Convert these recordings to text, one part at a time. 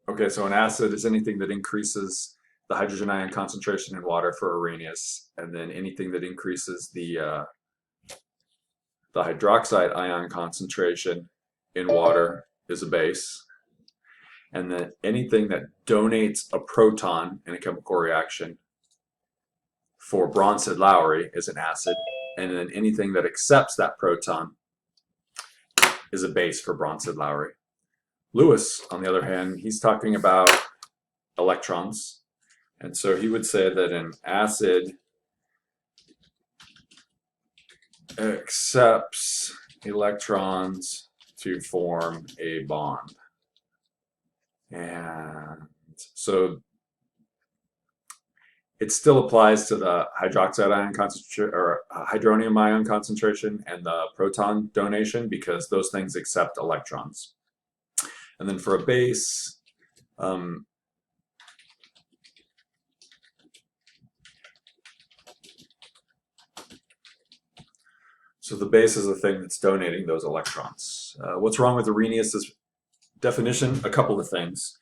Okay, so an acid is anything that increases the hydrogen ion concentration in water for Arrhenius, and then anything that increases the hydroxide ion concentration in water is a base, and then anything that donates a proton in a chemical reaction for Bronsted-Lowry is an acid, and then anything that accepts that proton is a base for Bronsted-Lowry. Lewis, on the other hand, he's talking about electrons, and so he would say that an acid accepts electrons to form a bond. And so it still applies to the hydroxide ion concentration or hydronium ion concentration and the proton donation because those things accept electrons. And then for a base, so the base is the thing that's donating those electrons. What's wrong with Arrhenius' definition? A couple of things.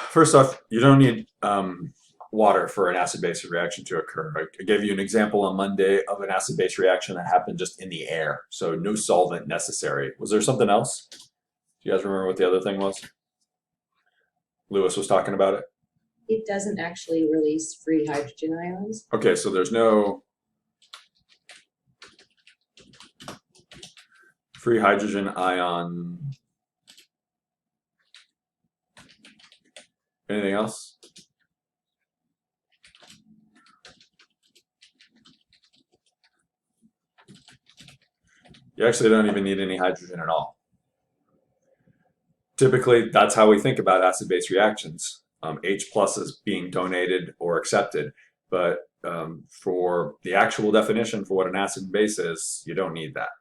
First off, you don't need water for an acid-base reaction to occur. I gave you an example on Monday of an acid-base reaction that happened just in the air, so no solvent necessary. Was there something else? Do you guys remember what the other thing was? Lewis was talking about it. It doesn't actually release free hydrogen ions. Okay, so there's no free hydrogen ion. Anything else? You actually don't even need any hydrogen at all. Typically, that's how we think about acid-base reactions. H plus is being donated or accepted, but for the actual definition for what an acid base is, you don't need that.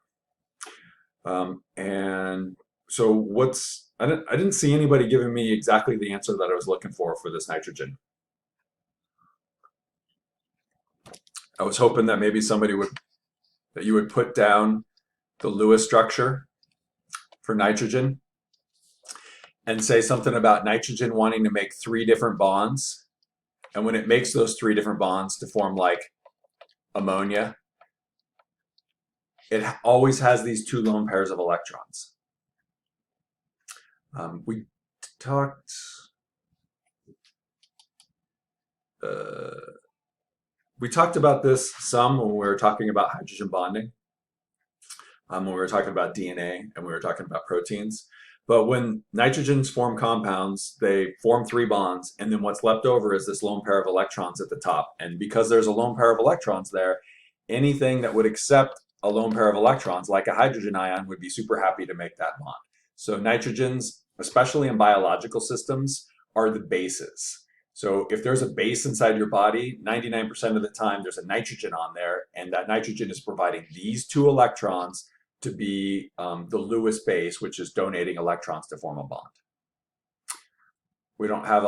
And so I didn't see anybody giving me exactly the answer that I was looking for this nitrogen. I was hoping that maybe that you would put down the Lewis structure for nitrogen and say something about nitrogen wanting to make 3 different bonds. And when it makes those 3 different bonds to form like ammonia, it always has these 2 lone pairs of electrons. We talked about this some when we were talking about hydrogen bonding, when we were talking about DNA and we were talking about proteins. But when nitrogens form compounds, they form 3 bonds, and then what's left over is this lone pair of electrons at the top. And because there's a lone pair of electrons there, anything that would accept a lone pair of electrons, like a hydrogen ion, would be super happy to make that bond. So nitrogens, especially in biological systems, are the bases. So if there's a base inside your body, 99% of the time there's a nitrogen on there, and that nitrogen is providing these 2 electrons to be the Lewis base, which is donating electrons to form a bond. You don't have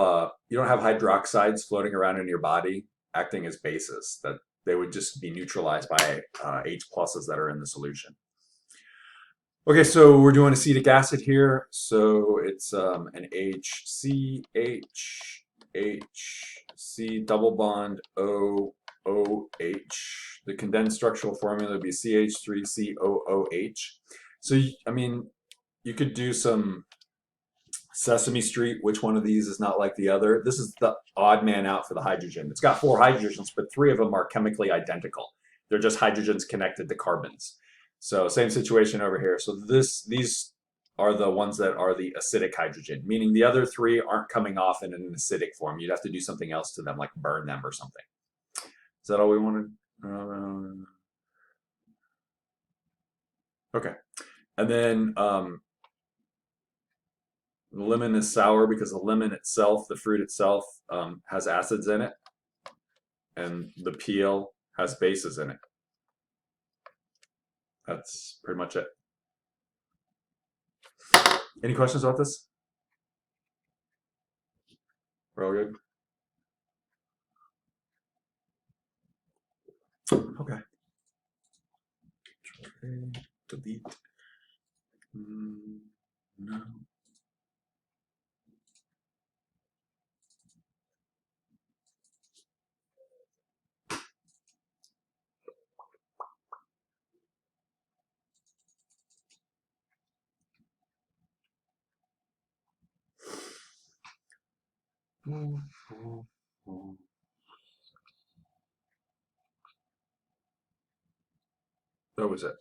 hydroxides floating around in your body acting as bases. That they would just be neutralized by H pluses that are in the solution. Okay, so we're doing acetic acid here. So it's an HCH, C double bond O, OH. The condensed structural formula would be CH3COOH. So, I mean, you could do some Sesame Street, which one of these is not like the other. This is the odd man out for the hydrogen. It's got 4 hydrogens, but 3 of them are chemically identical. They're just hydrogens connected to carbons. So same situation over here. So these are the ones that are the acidic hydrogen, meaning the other 3 aren't coming off in an acidic form. You'd have to do something else to them, like burn them or something. Is that all we wanted? Okay. And then the lemon is sour because the lemon itself, the fruit itself, has acids in it, and the peel has bases in it. That's pretty much it. Any questions about this? We're all good? Okay. Delete. No. That was it.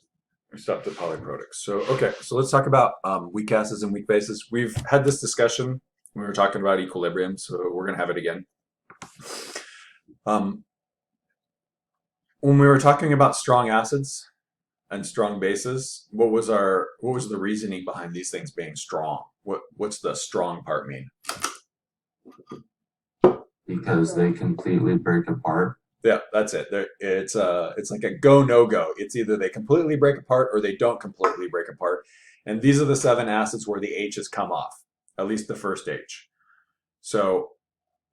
We stopped at polyprotics. So, okay, so let's talk about weak acids and weak bases. We've had this discussion when we were talking about equilibrium, so we're going to have it again. When we were talking about strong acids and strong bases, what was the reasoning behind these things being strong? What's the strong part mean? Because they completely break apart. Yeah, that's it. It's like a go no go. It's either they completely break apart or they don't completely break apart. And these are the 7 acids where the H has come off, at least the first H. So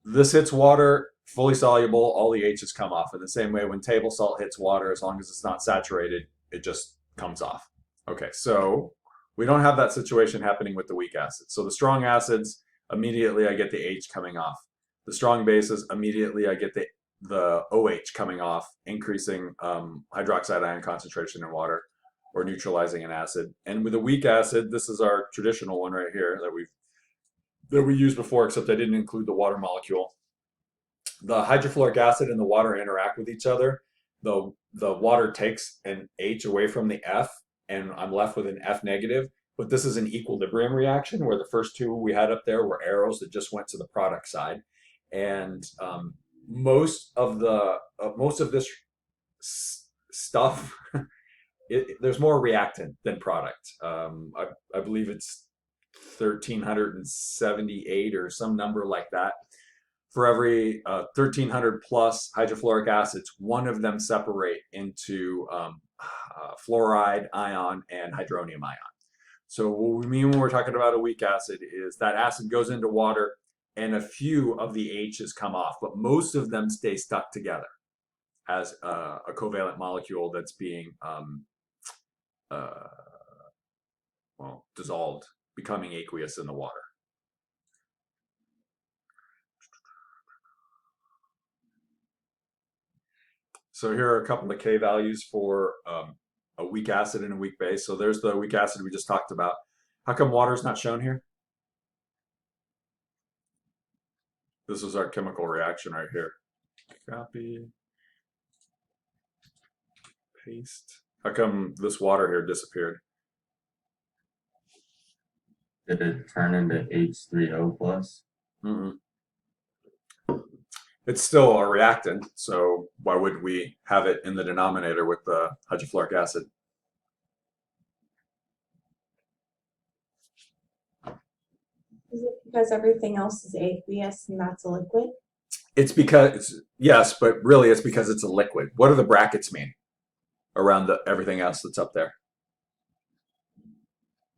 this hits water, fully soluble, all the H's come off. In the same way, when table salt hits water, as long as it's not saturated, it just comes off. Okay, so we don't have that situation happening with the weak acids. So the strong acids, immediately I get the H coming off. The strong bases, immediately I get the OH coming off, increasing hydroxide ion concentration in water or neutralizing an acid. And with a weak acid, this is our traditional one right here that we used before, except I didn't include the water molecule. The hydrofluoric acid and the water interact with each other. The water takes an H away from the F, and I'm left with an F negative. But this is an equilibrium reaction where the first 2 we had up there were arrows that just went to the product side. And most of this stuff, there's more reactant than product. I believe it's 1378 or some number like that. For every 1300 plus hydrofluoric acids, one of them separate into fluoride ion and hydronium ion. So what we mean when we're talking about a weak acid is that acid goes into water and a few of the H's come off, but most of them stay stuck together as a covalent molecule that's being dissolved, becoming aqueous in the water. So here are a couple of K values for a weak acid and a weak base. So there's the weak acid we just talked about. How come water is not shown here? This is our chemical reaction right here. Copy, paste. How come this water here disappeared? Did it turn into H3O plus? It's still a reactant, so why would we have it in the denominator with the hydrofluoric acid? Is it because everything else is aqueous and that's a liquid? It's because, yes, but really it's because it's a liquid. What do the brackets mean around everything else that's up there?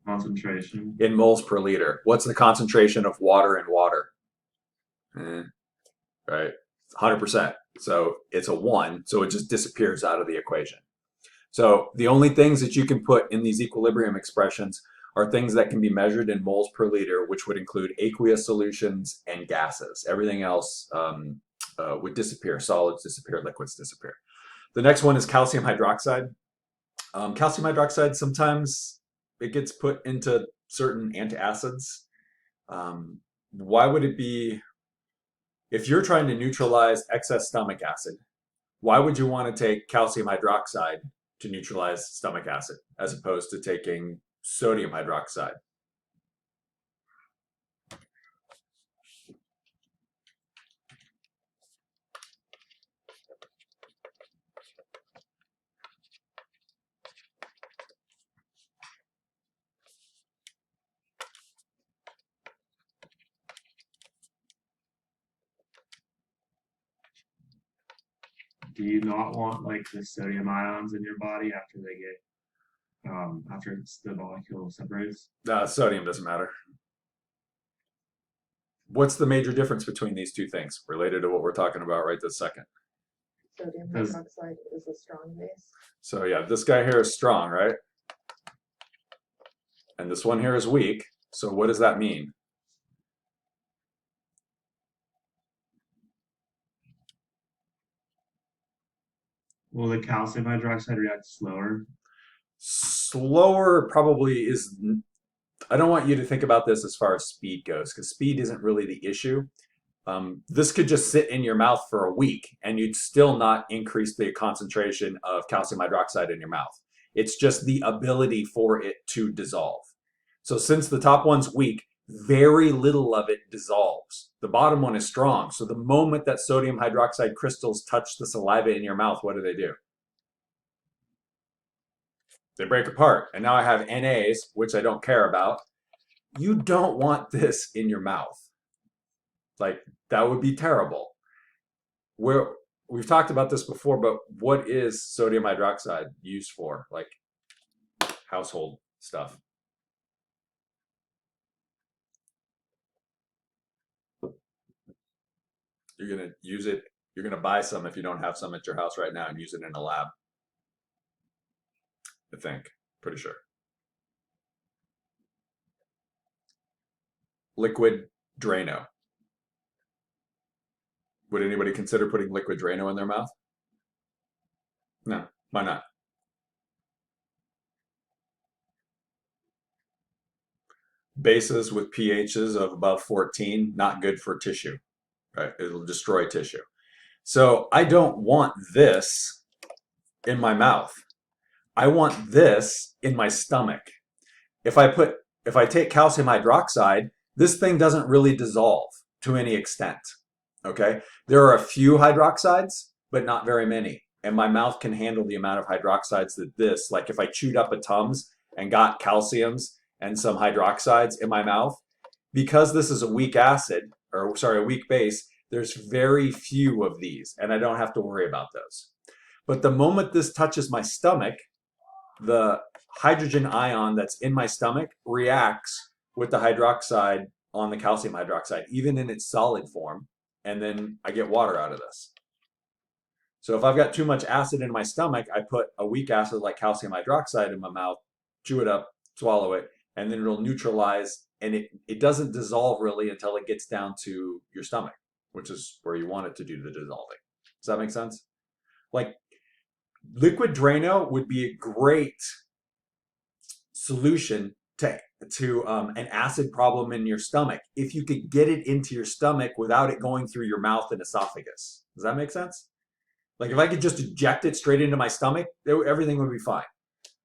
Concentration. In moles per liter. What's the concentration of water in water? Right, 100%. So it's a 1, so it just disappears out of the equation. So the only things that you can put in these equilibrium expressions are things that can be measured in moles per liter, which would include aqueous solutions and gases. Everything else would disappear. Solids disappear, liquids disappear. The next one is calcium hydroxide. Calcium hydroxide, sometimes it gets put into certain antacids. Why would it be, if you're trying to neutralize excess stomach acid, why would you want to take calcium hydroxide to neutralize stomach acid as opposed to taking sodium hydroxide? Do you not want like the sodium ions in your body after they get after the molecule separates? Sodium doesn't matter. What's the major difference between these two things related to what we're talking about right this second? Sodium Because- hydroxide is a strong base. So yeah, this guy here is strong, right? And this one here is weak. So what does that mean? Will the calcium hydroxide react slower? Slower probably is. I don't want you to think about this as far as speed goes, because speed isn't really the issue. This could just sit in your mouth for a week and you'd still not increase the concentration of calcium hydroxide in your mouth. It's just the ability for it to dissolve. So since the top one's weak, very little of it dissolves. The bottom one is strong. So the moment that sodium hydroxide crystals touch the saliva in your mouth, what do? They break apart. And now I have NAs, which I don't care about. You don't want this in your mouth. Like, that would be terrible. We've talked about this before, but what is sodium hydroxide used for? Like, household stuff. You're going to use it. You're going to buy some if you don't have some at your house right now and use it in a lab. I think. Pretty sure. Liquid Drano. Would anybody consider putting liquid Drano in their mouth? No. Why not? Bases with pHs of above 14, not good for tissue. Right? It'll destroy tissue. So I don't want this in my mouth. I want this in my stomach. If I take calcium hydroxide, this thing doesn't really dissolve to any extent. Okay? There are a few hydroxides, but not very many. And my mouth can handle the amount of hydroxides that this, like if I chewed up a Tums and got calciums and some hydroxides in my mouth, because this is a weak acid, or sorry, a weak base, there's very few of these, and I don't have to worry about those. But the moment this touches my stomach, the hydrogen ion that's in my stomach reacts with the hydroxide on the calcium hydroxide, even in its solid form, and then I get water out of this. So if I've got too much acid in my stomach, I put a weak acid like calcium hydroxide in my mouth, chew it up, swallow it, and then it'll neutralize, and it doesn't dissolve really until it gets down to your stomach, which is where you want it to do the dissolving. Does that make sense? Like, liquid Drano would be a great solution to an acid problem in your stomach if you could get it into your stomach without it going through your mouth and esophagus. Does that make sense? Like, if I could just eject it straight into my stomach, everything would be fine.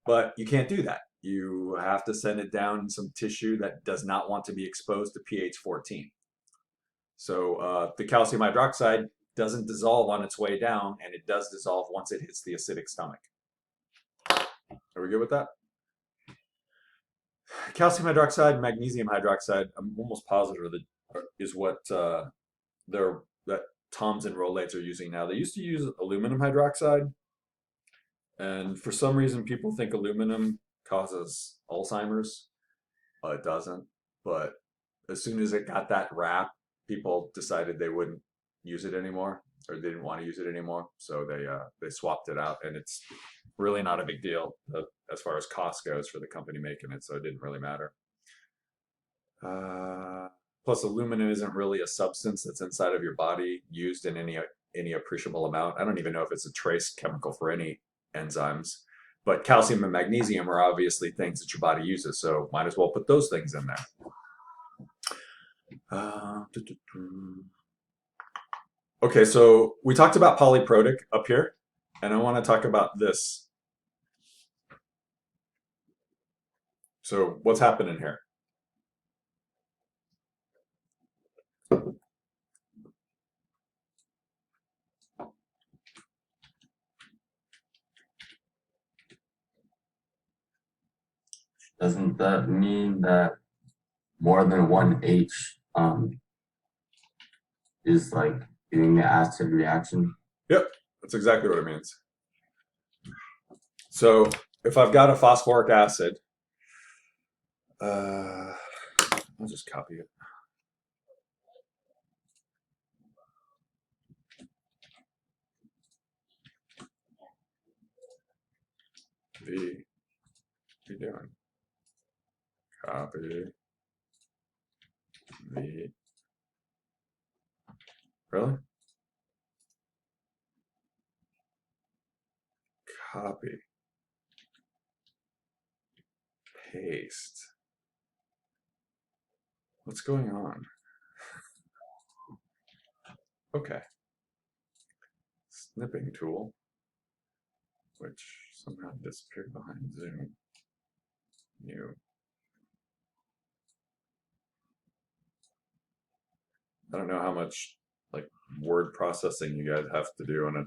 But you can't do that. You have to send it down some tissue that does not want to be exposed to pH 14. So the calcium hydroxide doesn't dissolve on its way down, and it does dissolve once it hits the acidic stomach. Are we good with that? Calcium hydroxide, magnesium hydroxide, I'm almost positive that is what that Toms and Rolaids are using now. They used to use aluminum hydroxide, and for some reason people think aluminum causes Alzheimer's. It doesn't, but as soon as it got that rap, people decided they wouldn't use it anymore, or they didn't want to use it anymore, so they swapped it out, and it's really not a big deal as far as cost goes for the company making it, so it didn't really matter. Plus, aluminum isn't really a substance that's inside of your body used in any appreciable amount. I don't even know if it's a trace chemical for any enzymes, but calcium and magnesium are obviously things that your body uses, so might as well put those things in there. Okay, so we talked about polyprotic up here, and I want to talk about this. So what's happening here? Doesn't that mean that more than one H is like doing the acid reaction? Yep, that's exactly what it means. So if I've got a phosphoric acid, I'll just copy it. Copy the, really? Copy. Paste. What's going on? Okay. Snipping tool, which somehow disappeared behind Zoom. New. I don't know how much like word processing you guys have to do on a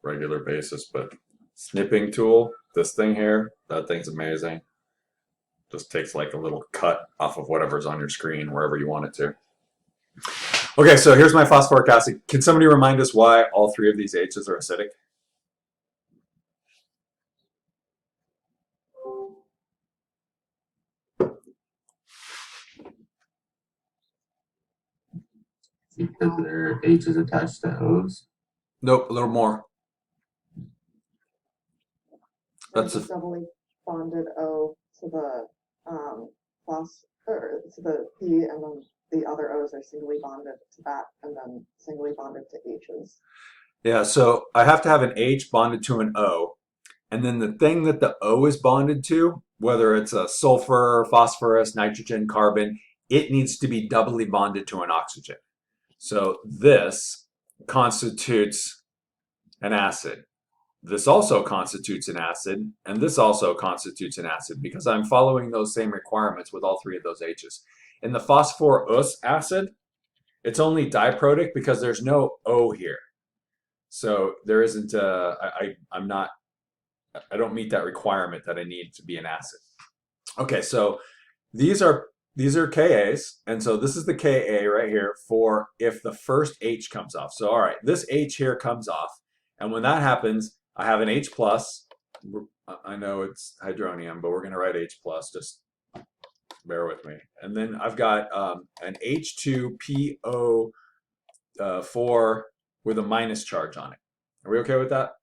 regular basis, but snipping tool, this thing here, that thing's amazing. Just takes like a little cut off of whatever's on your screen, wherever you want it to. Okay, so here's my phosphoric acid. Can somebody remind us why all three of these H's are acidic? Because their H is attached to O's. Nope, a little more. That's There's a doubly bonded O to the or to the P, and then the other O's are singly bonded to that, and then singly bonded to H's. Yeah, so I have to have an H bonded to an O, and then the thing that the O is bonded to, whether it's a sulfur, phosphorus, nitrogen, carbon, it needs to be doubly bonded to an oxygen. So this constitutes an acid. This also constitutes an acid, and this also constitutes an acid because I'm following those same requirements with all three of those H's. In the phosphorus acid, it's only diprotic because there's no O here. So there isn't I don't meet that requirement that I need to be an acid. Okay, so these are Kas, and so this is the Ka right here for if the first H comes off. So all right, this H here comes off, and when that happens, I have an H plus. I know it's hydronium, but we're going to write H plus. Just bear with me. And then I've got an H2PO4 with a minus charge on it. Are we okay with that?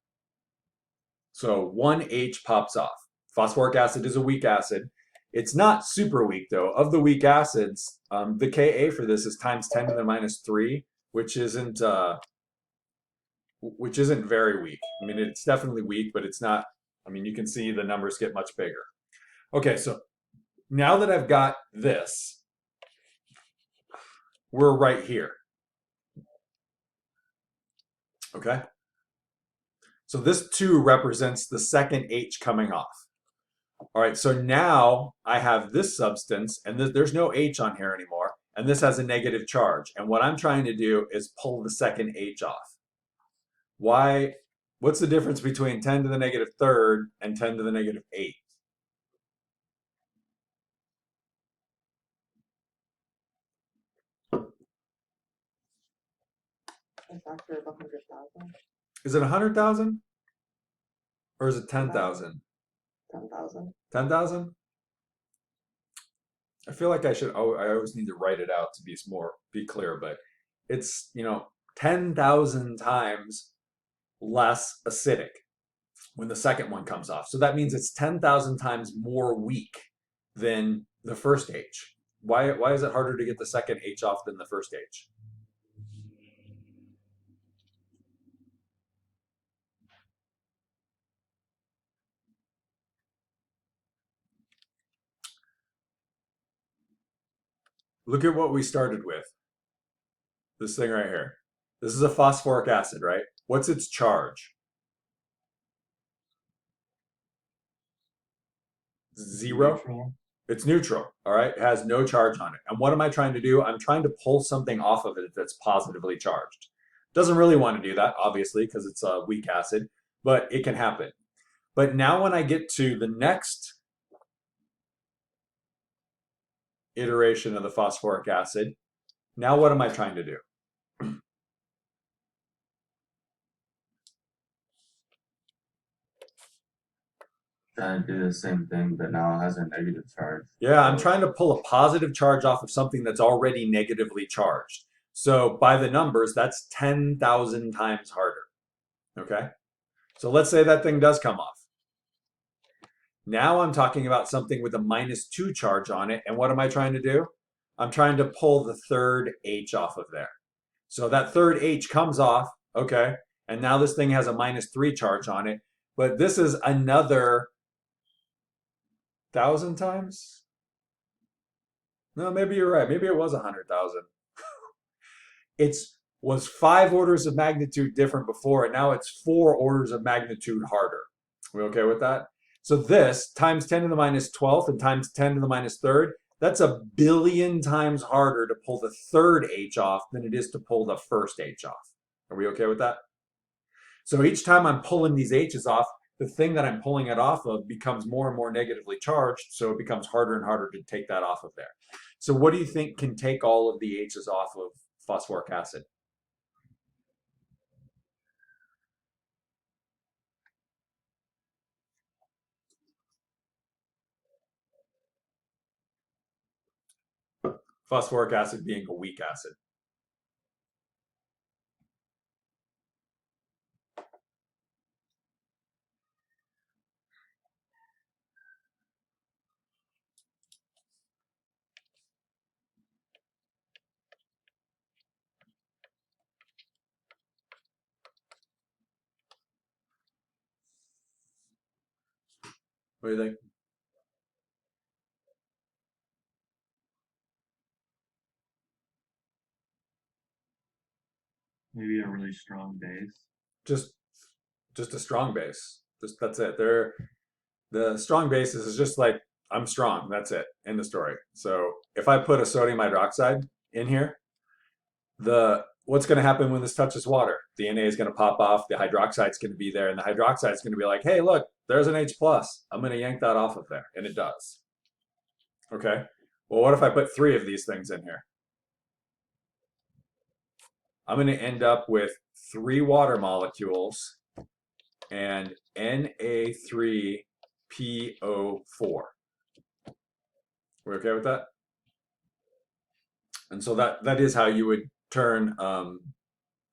So one H pops off. Phosphoric acid is a weak acid. It's not super weak though. Of the weak acids, the Ka for this is times 10 to the minus 3, which isn't very weak. I mean, it's definitely weak, but it's not, I mean, you can see the numbers get much bigger. Okay, so now that I've got this, we're right here. Okay? So this 2 represents the second H coming off. All right, so now I have this substance, and there's no H on here anymore, and this has a negative charge. And what I'm trying to do is pull the second H off. Why? What's the difference between 10 to the negative third and 10 to the negative 8? A factor of 100,000. Is it 100,000? Or is it 10,000? 10,000. 10,000? I feel like I always need to write it out to be clear, but it's, 10,000 times less acidic when the second one comes off. So that means it's 10,000 times more weak than the first H. Why is it harder to get the second H off than the first H? Look at what we started with. This thing right here. This is a phosphoric acid, right? What's its charge? 0? Neutral. It's neutral, all right? It has no charge on it. And what am I trying to do? I'm trying to pull something off of it that's positively charged. Doesn't really want to do that, obviously, because it's a weak acid, but it can happen. But now when I get to the next iteration of the phosphoric acid, now what am I trying to do? Trying to do the same thing, but now it has a negative charge. Yeah, I'm trying to pull a positive charge off of something that's already negatively charged. So by the numbers, that's 10,000 times harder. Okay? So let's say that thing does come off. Now I'm talking about something with a -2 charge on it. And what am I trying to do? I'm trying to pull the third H off of there. So that third H comes off, okay? And now this thing has a -3 charge on it. But this is another 1,000 times? No, maybe you're right. Maybe it was 100,000. Was 5 orders of magnitude different before, and now it's 4 orders of magnitude harder. We okay with that? So this times 10 to the -12th and times 10 to the -3rd, that's 1,000,000,000 times harder to pull the third H off than it is to pull the first H off. Are we okay with that? So each time I'm pulling these H's off, the thing that I'm pulling it off of becomes more and more negatively charged, so it becomes harder and harder to take that off of there. So what do you think can take all of the H's off of phosphoric acid? Phosphoric acid being a weak acid. What do you think? Maybe a really strong base. Just a strong base. Just that's it. The strong basis is just like I'm strong. That's it. End of story. So if I put a sodium hydroxide in here, what's going to happen when this touches water? The Na is going to pop off. The hydroxide is going to be there, and the hydroxide is going to be like, "Hey, look, there's an H plus. I'm going to yank that off of there," and it does. Okay. Well, what if I put 3 of these things in here? I'm going to end up with 3 water molecules and Na3PO4. We're okay with that? And so that is how you would turn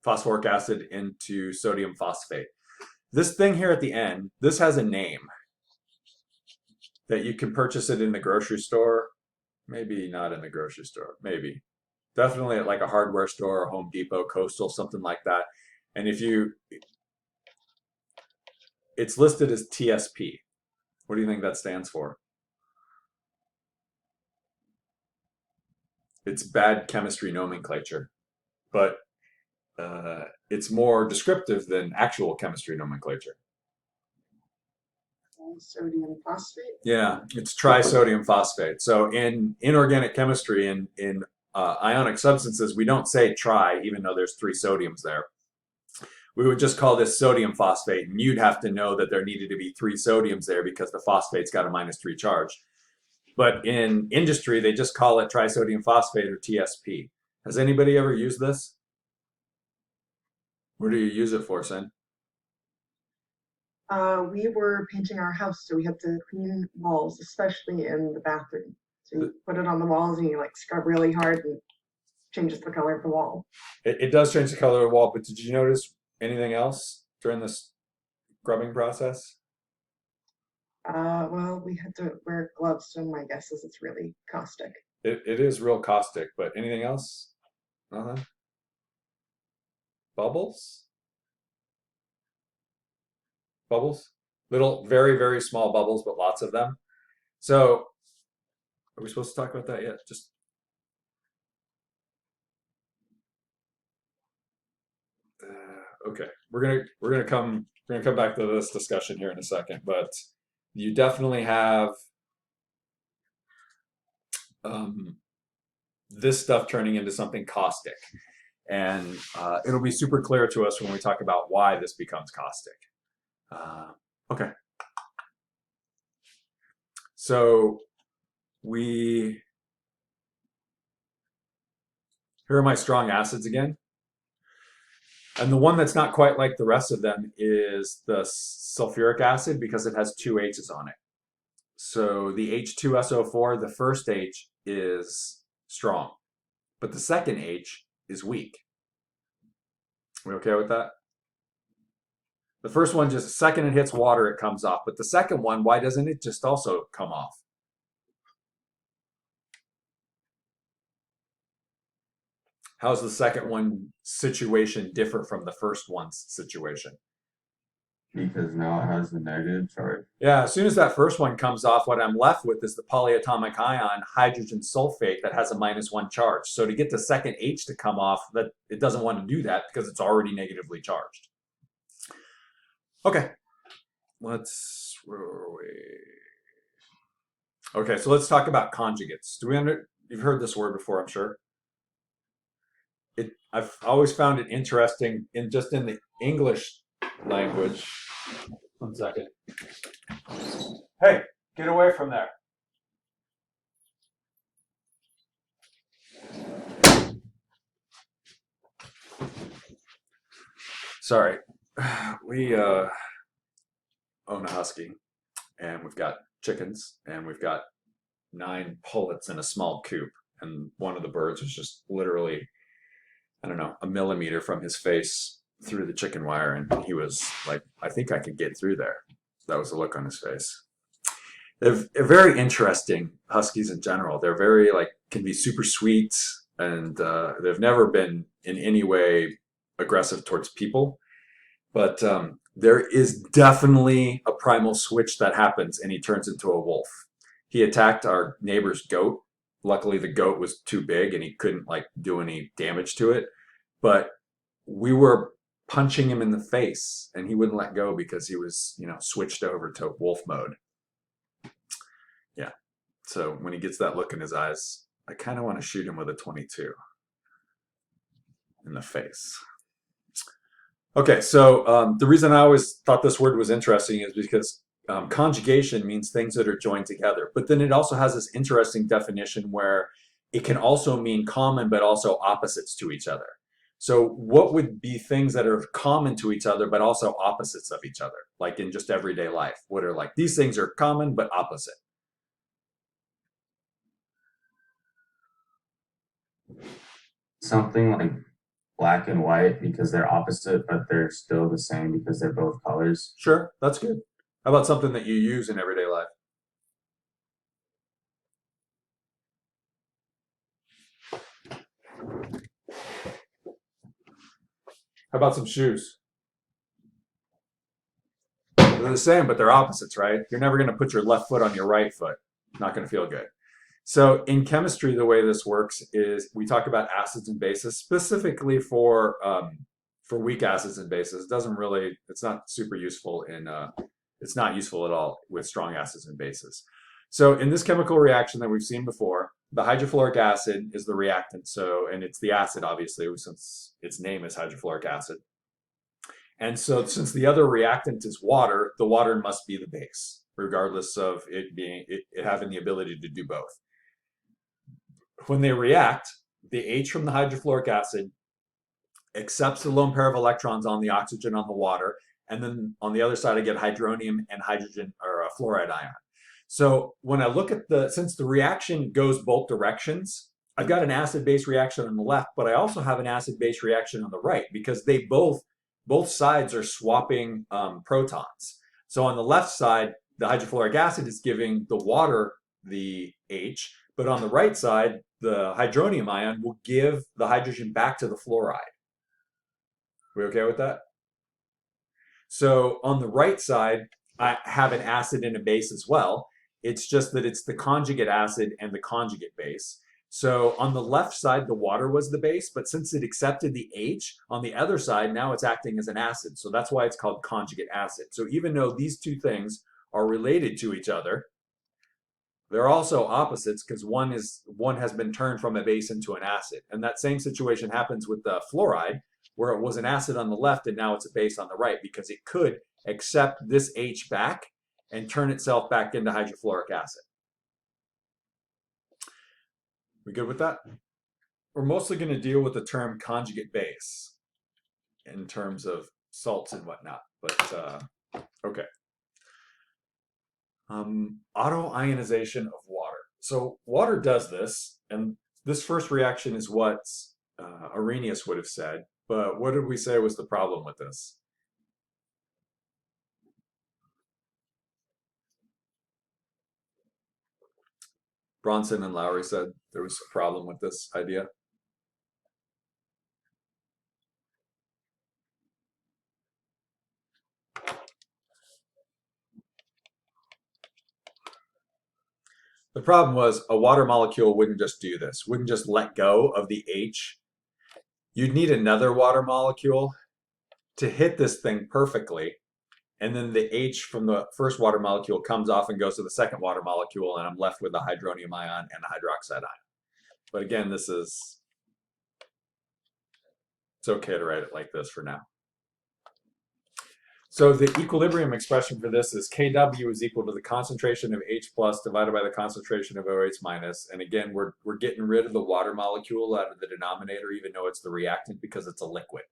phosphoric acid into sodium phosphate. This thing here at the end, this has a name that you can purchase it in the grocery store. Maybe not in the grocery store, maybe. Definitely at like a hardware store, Home Depot, Coastal, something like that. And it's listed as TSP. What do you think that stands for? It's bad chemistry nomenclature, but it's more descriptive than actual chemistry nomenclature. Sodium phosphate. Yeah, it's trisodium phosphate. So in inorganic chemistry, in ionic substances, we don't say tri, even though there's 3 sodiums there. We would just call this sodium phosphate, and you'd have to know that there needed to be 3 sodiums there because the phosphate's got a -3 charge. But in industry, they just call it trisodium phosphate or TSP. Has anybody ever used this? What do you use it for, Sin? We were painting our house, so we had to clean walls, especially in the bathroom. So you put it on the walls and you like scrub really hard and changes the color of the wall. It does change the color of the wall, but did you notice anything else during this scrubbing process? Well, we had to wear gloves, so my guess is it's really caustic. It is real caustic, but anything else? Nothing? Bubbles? Bubbles? Little, very, very small bubbles, but lots of them. So, are we supposed to talk about that yet? Just okay. We're gonna come back to this discussion here in a second, but you definitely have this stuff turning into something caustic, and it'll be super clear to us when we talk about why this becomes caustic. Okay. So here are my strong acids again. And the one that's not quite like the rest of them is the sulfuric acid because it has 2 H's on it. So the H2SO4, the first H is strong, but the second H is weak. We okay with that? The first one, just the second it hits water, it comes off. But the second one, why doesn't it just also come off? How's the second one situation differ from the first one's situation? Because now it has the negative charge. Yeah, as soon as that first one comes off, what I'm left with is the polyatomic ion hydrogen sulfate that has a -1 charge. So to get the second H to come off, that it doesn't want to do that because it's already negatively charged. Okay, where are we? Okay, so let's talk about conjugates. You've heard this word before, I'm sure. I've always found it interesting in the English language. 1 second. Hey, get away from there. Sorry. We own a husky, and we've got chickens, and we've got 9 pullets in a small coop, and one of the birds was just literally, I don't know, a millimeter from his face through the chicken wire, and he was like, I think I could get through there. That was the look on his face. They're very interesting, huskies in general. They're very, can be super sweet, and they've never been in any way aggressive towards people. But there is definitely a primal switch that happens, and he turns into a wolf. He attacked our neighbor's goat. Luckily, the goat was too big, and he couldn't do any damage to it. But we were punching him in the face, and he wouldn't let go because he was, switched over to wolf mode. Yeah. So when he gets that look in his eyes, I kind of want to shoot him with a 22 in the face. Okay, so the reason I always thought this word was interesting is because conjugation means things that are joined together. But then it also has this interesting definition where it can also mean common, but also opposites to each other. So what would be things that are common to each other, but also opposites of each other, like in just everyday life? What are these things are common, but opposite? Something like black and white because they're opposite, but they're still the same because they're both colors. Sure, that's good. How about something that you use in everyday life? How about some shoes? They're the same, but they're opposites, right? You're never going to put your left foot on your right foot. Not going to feel good. So in chemistry, the way this works is we talk about acids and bases, specifically for weak acids and bases. It's not super useful it's not useful at all with strong acids and bases. So in this chemical reaction that we've seen before, the hydrofluoric acid is the reactant. And it's the acid, obviously, since its name is hydrofluoric acid. And so since the other reactant is water, the water must be the base, regardless of it having the ability to do both. When they react, the H from the hydrofluoric acid accepts the lone pair of electrons on the oxygen on the water, and then on the other side I get hydronium and hydrogen, or a fluoride ion. So when I look at since the reaction goes both directions, I've got an acid-base reaction on the left, but I also have an acid-base reaction on the right because they both sides are swapping protons. So on the left side, the hydrofluoric acid is giving the water the H, but on the right side, the hydronium ion will give the hydrogen back to the fluoride. We okay with that? So on the right side, I have an acid and a base as well. It's just that it's the conjugate acid and the conjugate base. So on the left side, the water was the base, but since it accepted the H, on the other side, now it's acting as an acid. So that's why it's called conjugate acid. So even though these two things are related to each other, they're also opposites because one has been turned from a base into an acid. And that same situation happens with the fluoride, where it was an acid on the left and now it's a base on the right because it could accept this H back and turn itself back into hydrofluoric acid. We good with that? We're mostly going to deal with the term conjugate base in terms of salts and whatnot, but okay. Autoionization of water. So water does this, and this first reaction is what Arrhenius would have said, but what did we say was the problem with this? Bronson and Lowry said there was a problem with this idea. The problem was a water molecule wouldn't just do this, wouldn't just let go of the H. You'd need another water molecule to hit this thing perfectly. And then the H from the first water molecule comes off and goes to the second water molecule, and I'm left with a hydronium ion and a hydroxide ion. But again, it's okay to write it like this for now. So the equilibrium expression for this is Kw is equal to the concentration of H plus divided by the concentration of OH minus. And again, we're getting rid of the water molecule out of the denominator, even though it's the reactant, because it's a liquid.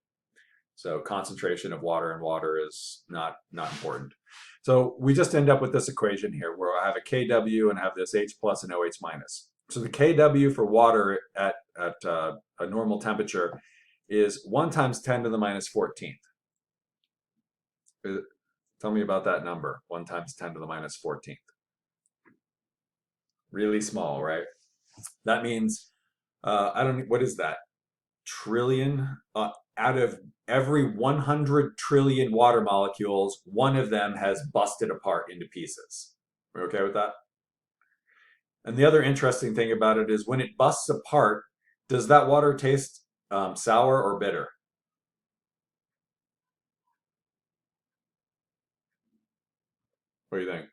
So concentration of water in water is not important. So we just end up with this equation here where I have a Kw and have this H plus and OH minus. So the Kw for water at a normal temperature is 1 times 10 to the minus 14th. Tell me about that number, 1 times 10 to the minus 14th. Really small, right? That means, what is that? Trillion? Out of every 100 trillion water molecules, one of them has busted apart into pieces. We're okay with that? And the other interesting thing about it is when it busts apart, does that water taste sour or bitter? What do you think?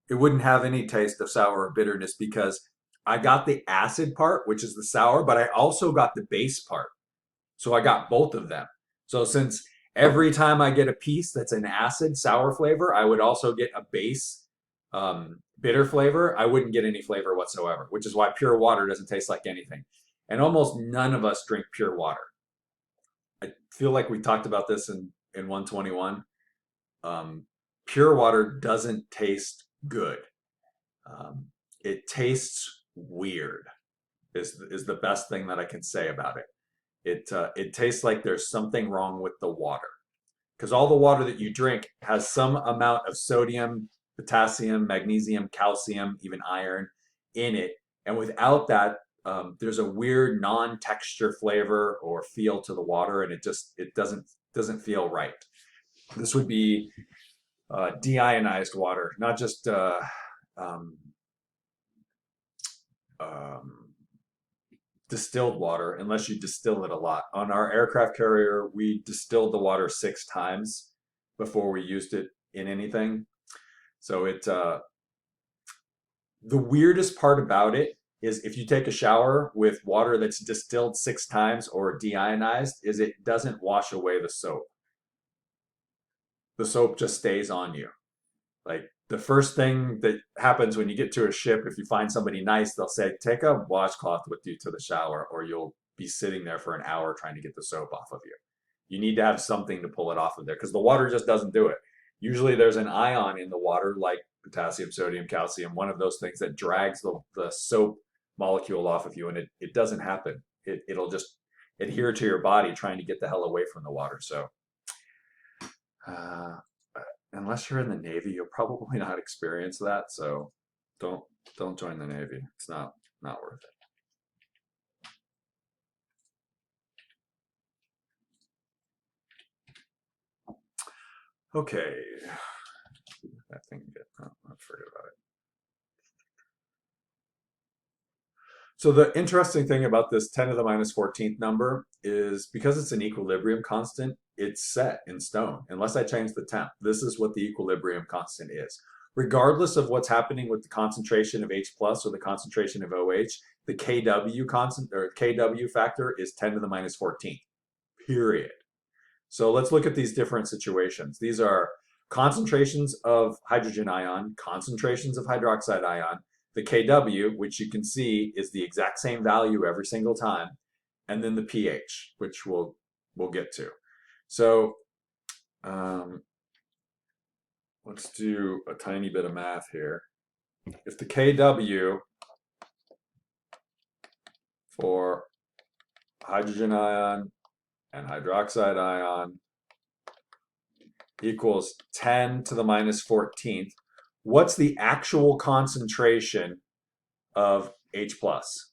It wouldn't have any taste of sour or bitterness because I got the acid part, which is the sour, but I also got the base part. So I got both of them. So since every time I get a piece that's an acid sour flavor, I would also get a base bitter flavor. I wouldn't get any flavor whatsoever, which is why pure water doesn't taste like anything. And almost none of us drink pure water. I feel like we talked about this in 121. Pure water doesn't taste good. It tastes weird is the best thing that I can say about it. It tastes like there's something wrong with the water because all the water that you drink has some amount of sodium, potassium, magnesium, calcium, even iron in it. And without that, there's a weird non-texture flavor or feel to the water, and it doesn't feel right. This would be deionized water, not just distilled water, unless you distill it a lot. On our aircraft carrier, we distilled the water 6 times before we used it in anything. So the weirdest part about it is if you take a shower with water that's distilled 6 times or deionized, is it doesn't wash away the soap. The soap just stays on you. Like the first thing that happens when you get to a ship, if you find somebody nice, they'll say, take a washcloth with you to the shower, or you'll be sitting there for an hour trying to get the soap off of you. You need to have something to pull it off of there because the water just doesn't do it. Usually there's an ion in the water like potassium, sodium, calcium, one of those things that drags the soap molecule off of you, and it doesn't happen. It'll just adhere to your body trying to get the hell away from the water. So unless you're in the Navy, you'll probably not experience that. So don't join the Navy. It's not worth it. Okay. That thing, let's forget about it. So the interesting thing about this 10 to the minus 14th number is because it's an equilibrium constant, it's set in stone. Unless I change the temp, this is what the equilibrium constant is. Regardless of what's happening with the concentration of H plus or the concentration of OH, the Kw constant or Kw factor is 10 to the minus 14th, period. So let's look at these different situations. These are concentrations of hydrogen ion, concentrations of hydroxide ion, the Kw, which you can see is the exact same value every single time, and then the pH, which we'll get to. So let's do a tiny bit of math here. If the Kw for hydrogen ion and hydroxide ion equals 10 to the minus 14th. What's the actual concentration of H plus?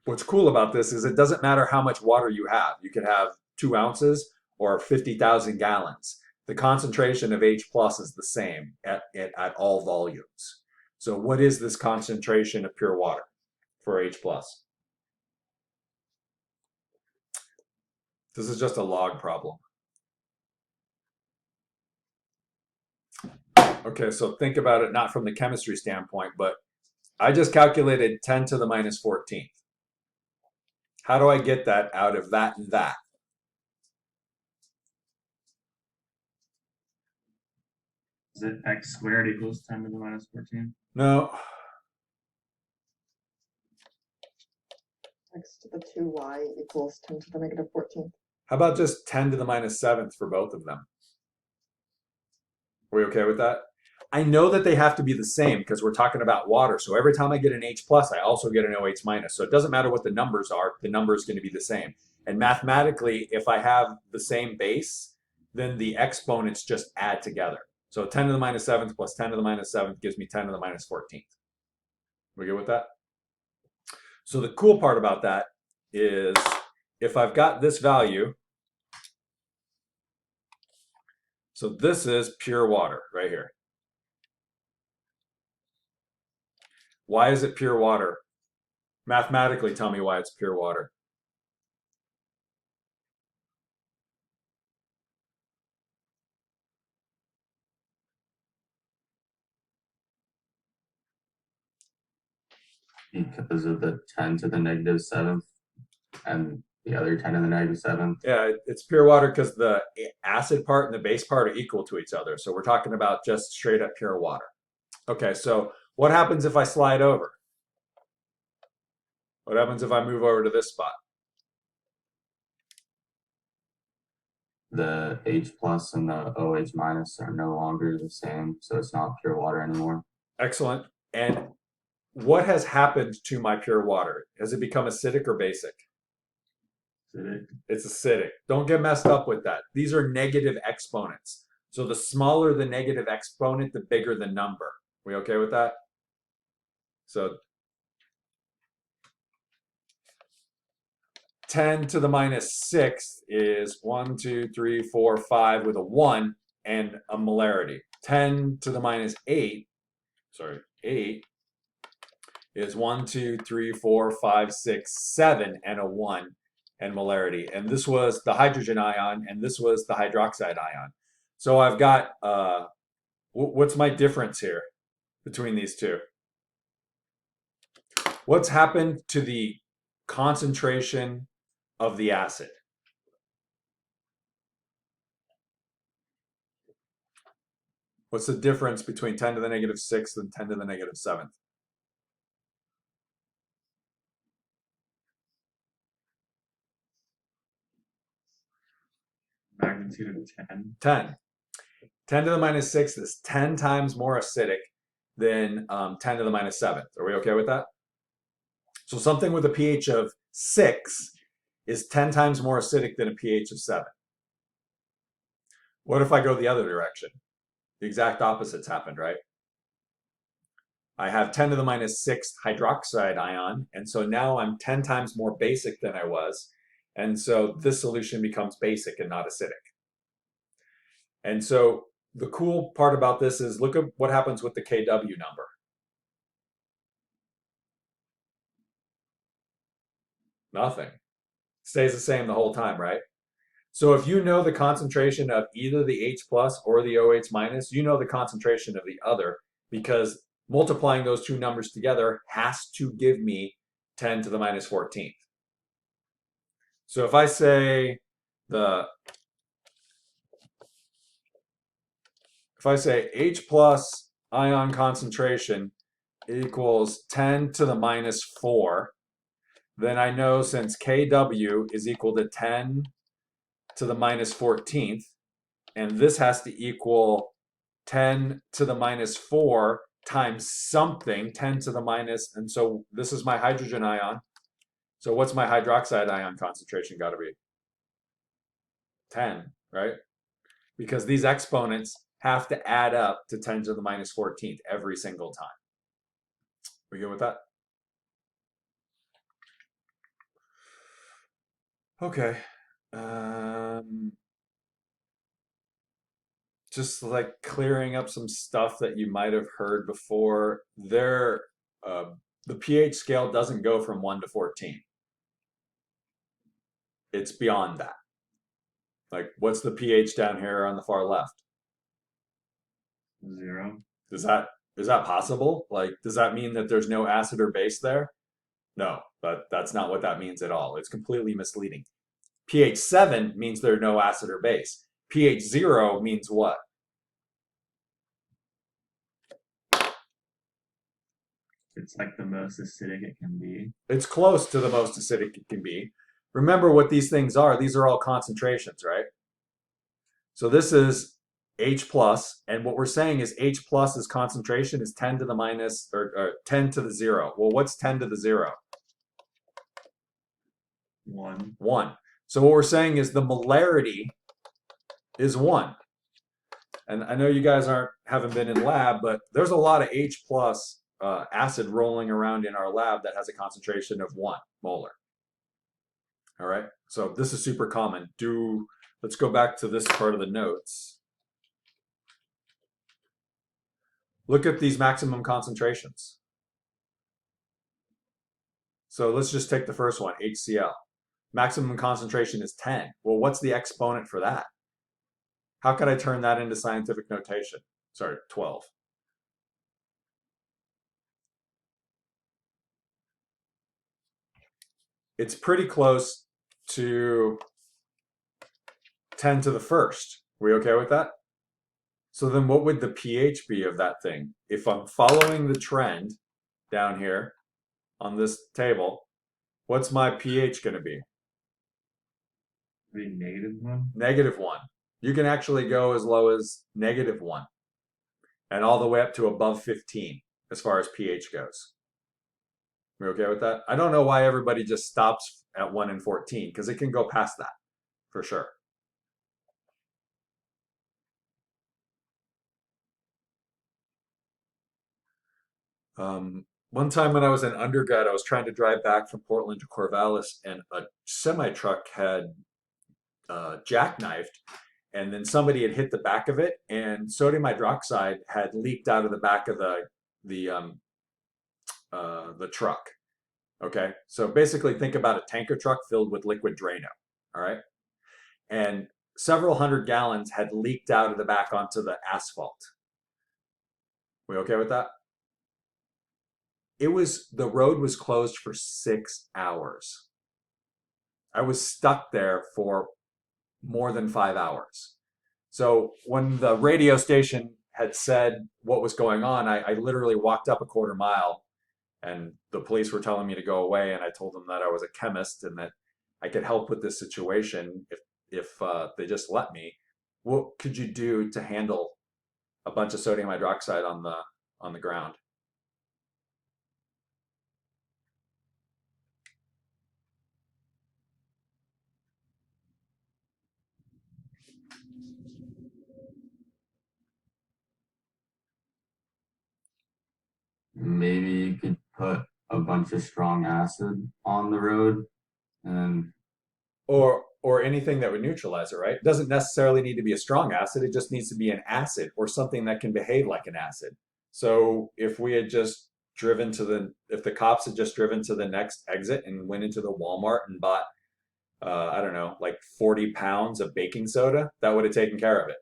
What's cool about this is it doesn't matter how much water you have. You could have 2 ounces or 50,000 gallons. The concentration of H plus is the same at all volumes. So what is this concentration of pure water for H plus? This is just a log problem. Okay, so think about it not from the chemistry standpoint, but I just calculated 10 to the minus 14th. How do I get that out of that and that? Is it x squared equals 10 to the minus 14? No, X to the 2y equals 10 to the negative 14th. how about just 10 to the minus 7th for both of them? Are we okay with that? I know that they have to be the same because we're talking about water. So every time I get an H plus, I also get an OH minus. So it doesn't matter what the numbers are, the number is going to be the same. And mathematically, if I have the same base, then the exponents just add together. So 10 to the minus 7th plus 10 to the minus 7th gives me 10 to the minus 14th. We good with that? So the cool part about that is if I've got this value, so this is pure water right here. Why is it pure water? Mathematically, tell me why it's pure water. Because of the 10 to the negative 7th and the other 10 to the negative 7th. Yeah, it's pure water because the acid part and the base part are equal to each other. So we're talking about just straight up pure water. Okay, so what happens if I slide over? What happens if I move over to this spot? The H plus and the OH minus are no longer the same, so it's not pure water anymore. Excellent. And what has happened to my pure water? Has it become acidic or basic? Acidic. It's acidic. Don't get messed up with that. These are negative exponents. So the smaller the negative exponent, the bigger the number. We okay with that? So 10 to the minus 6th is 1, 2, 3, 4, 5 with a 1 and a molarity. 10 to the minus 8 is 1, 2, 3, 4, 5, 6, 7 and a 1 and molarity. And this was the hydrogen ion and this was the hydroxide ion. So I've got, what's my difference here between these two? What's happened to the concentration of the acid? What's the difference between 10 to the negative 6th and 10 to the negative 7th? Magnitude of 10. 10. 10 to the minus 6th is 10 times more acidic than 10 to the minus 7th. Are we okay with that? So something with a pH of 6 is 10 times more acidic than a pH of 7. What if I go the other direction? The exact opposites happened, right? I have 10 to the minus 6th hydroxide ion, and so now I'm 10 times more basic than I was, and so this solution becomes basic and not acidic. And so the cool part about this is look at what happens with the Kw number. Nothing. Stays the same the whole time, right? So if you know the concentration of either the H plus or the OH minus, you know the concentration of the other because multiplying those two numbers together has to give me 10 to the minus 14th. So if I say H plus ion concentration equals 10 to the minus 4, then I know since Kw is equal to 10 to the minus 14th, and this has to equal 10 to the minus 4 times something, 10 to the minus, and so this is my hydrogen ion, So what's my hydroxide ion concentration got to be? 10, right? Because these exponents have to add up to 10 to the minus 14th every single time. We good with that? Okay. Just like clearing up some stuff that you might have heard before. The pH scale doesn't go from 1 to 14. It's beyond that. Like, what's the pH down here on the far left? 0. Is that possible? Like, does that mean that there's no acid or base there? No, but that's not what that means at all. It's completely misleading. pH 7 means there's no acid or base. pH 0 means what? It's like the most acidic it can be. It's close to the most acidic it can be. Remember what these things are. These are all concentrations, right? So this is H plus, and what we're saying is H plus's concentration is 10 to the minus, or 10 to the 0. Well, what's 10 to the 0? 1. 1. So what we're saying is the molarity is 1. And I know you guys haven't been in lab, but there's a lot of H plus acid rolling around in our lab that has a concentration of 1 molar. All right, so this is super common. Let's go back to this part of the notes. Look at these maximum concentrations. So let's just take the first one, HCl. Maximum concentration is 10. Well, what's the exponent for that? How could I turn that into scientific notation? Sorry, 12. It's pretty close to 10 to the first. We okay with that? So then what would the pH be of that thing? If I'm following the trend down here on this table, what's my pH going to be? The -1. -1. You can actually go as low as -1 and all the way up to above 15 as far as pH goes. We okay with that? I don't know why everybody just stops at 1 and 14 because it can go past that for sure. One time when I was in undergrad, I was trying to drive back from Portland to Corvallis, and a semi truck had jackknifed, and then somebody had hit the back of it, and sodium hydroxide had leaked out of the back of the truck. Okay, so basically think about a tanker truck filled with liquid Drano. All right, and several hundred gallons had leaked out of the back onto the asphalt. We okay with that? The road was closed for 6 hours. I was stuck there for more than 5 hours. So when the radio station had said what was going on, I literally walked up a quarter mile, and the police were telling me to go away, and I told them that I was a chemist and that I could help with this situation if they just let me. What could you do to handle a bunch of sodium hydroxide on the ground? Maybe you could put a bunch of strong acid on the road and Or anything that would neutralize it, right? It doesn't necessarily need to be a strong acid. It just needs to be an acid or something that can behave like an acid. So if we had just if the cops had just driven to the next exit and went into the Walmart and bought, I don't know, like 40 pounds of baking soda, that would have taken care of it.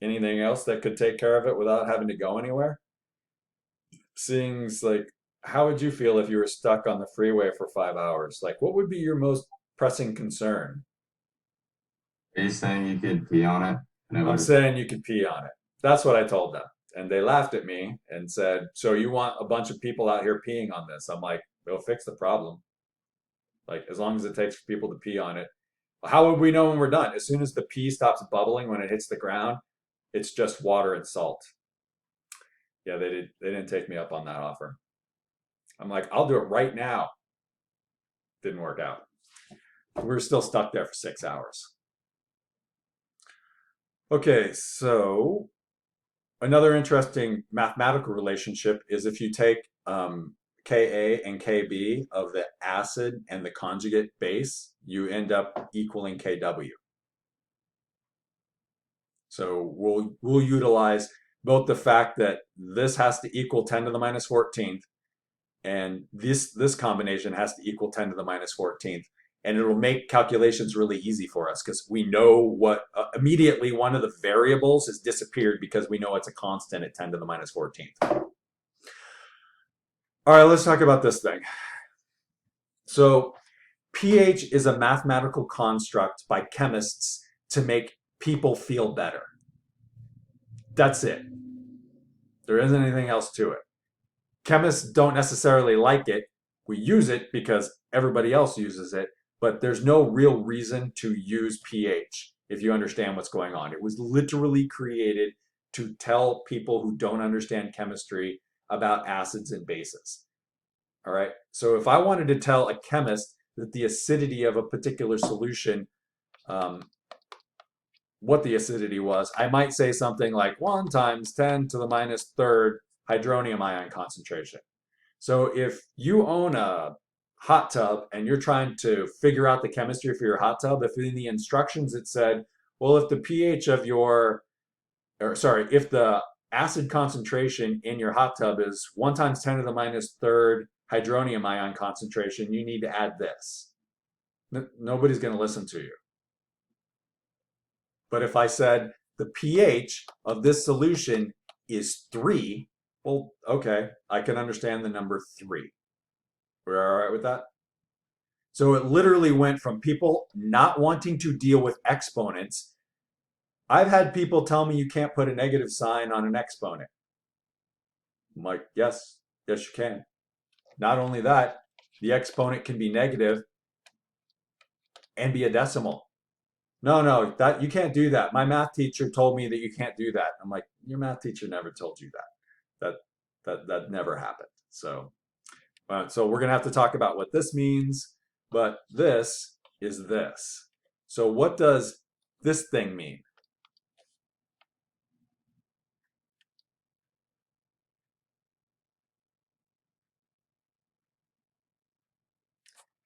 Anything else that could take care of it without having to go anywhere? Seems like, how would you feel if you were stuck on the freeway for 5 hours? Like, what would be your most pressing concern? are you saying you could pee on it? And it I'm would, saying you could pee on it. That's what I told them. And they laughed at me and said, so you want a bunch of people out here peeing on this? I'm like, they'll fix the problem. Like, as long as it takes for people to pee on it. How would we know when we're done? As soon as the pee stops bubbling when it hits the ground, it's just water and salt. Yeah, they didn't take me up on that offer. I'm like, I'll do it right now. Didn't work out. We were still stuck there for 6 hours. Okay, so another interesting mathematical relationship is if you take Ka and Kb of the acid and the conjugate base, you end up equaling Kw. So we'll utilize both the fact that this has to equal 10 to the minus 14th, and this combination has to equal 10 to the minus 14th. And it'll make calculations really easy for us because we know what, immediately one of the variables has disappeared because we know it's a constant at 10 to the minus 14th. All right, let's talk about this thing. So pH is a mathematical construct by chemists to make people feel better. That's it. There isn't anything else to it. Chemists don't necessarily like it. We use it because everybody else uses it, but there's no real reason to use pH if you understand what's going on. It was literally created to tell people who don't understand chemistry about acids and bases. All right. So if I wanted to tell a chemist that the acidity of a particular solution, what the acidity was, I might say something like 1 times 10 to the minus 3rd hydronium ion concentration. So if you own a hot tub and you're trying to figure out the chemistry for your hot tub, if in the instructions it said, well, if the pH of if the acid concentration in your hot tub is 1 times 10 to the minus 3rd hydronium ion concentration, you need to add this. Nobody's going to listen to you. But if I said the pH of this solution is 3, well, okay, I can understand the number 3. We're all right with that? So it literally went from people not wanting to deal with exponents. I've had people tell me you can't put a negative sign on an exponent. I'm like, yes, you can. Not only that, the exponent can be negative and be a decimal. No, that you can't do that. My math teacher told me that you can't do that. I'm like, your math teacher never told you that. That never happened. So we're gonna have to talk about what this means, but this is this. So what does this thing mean?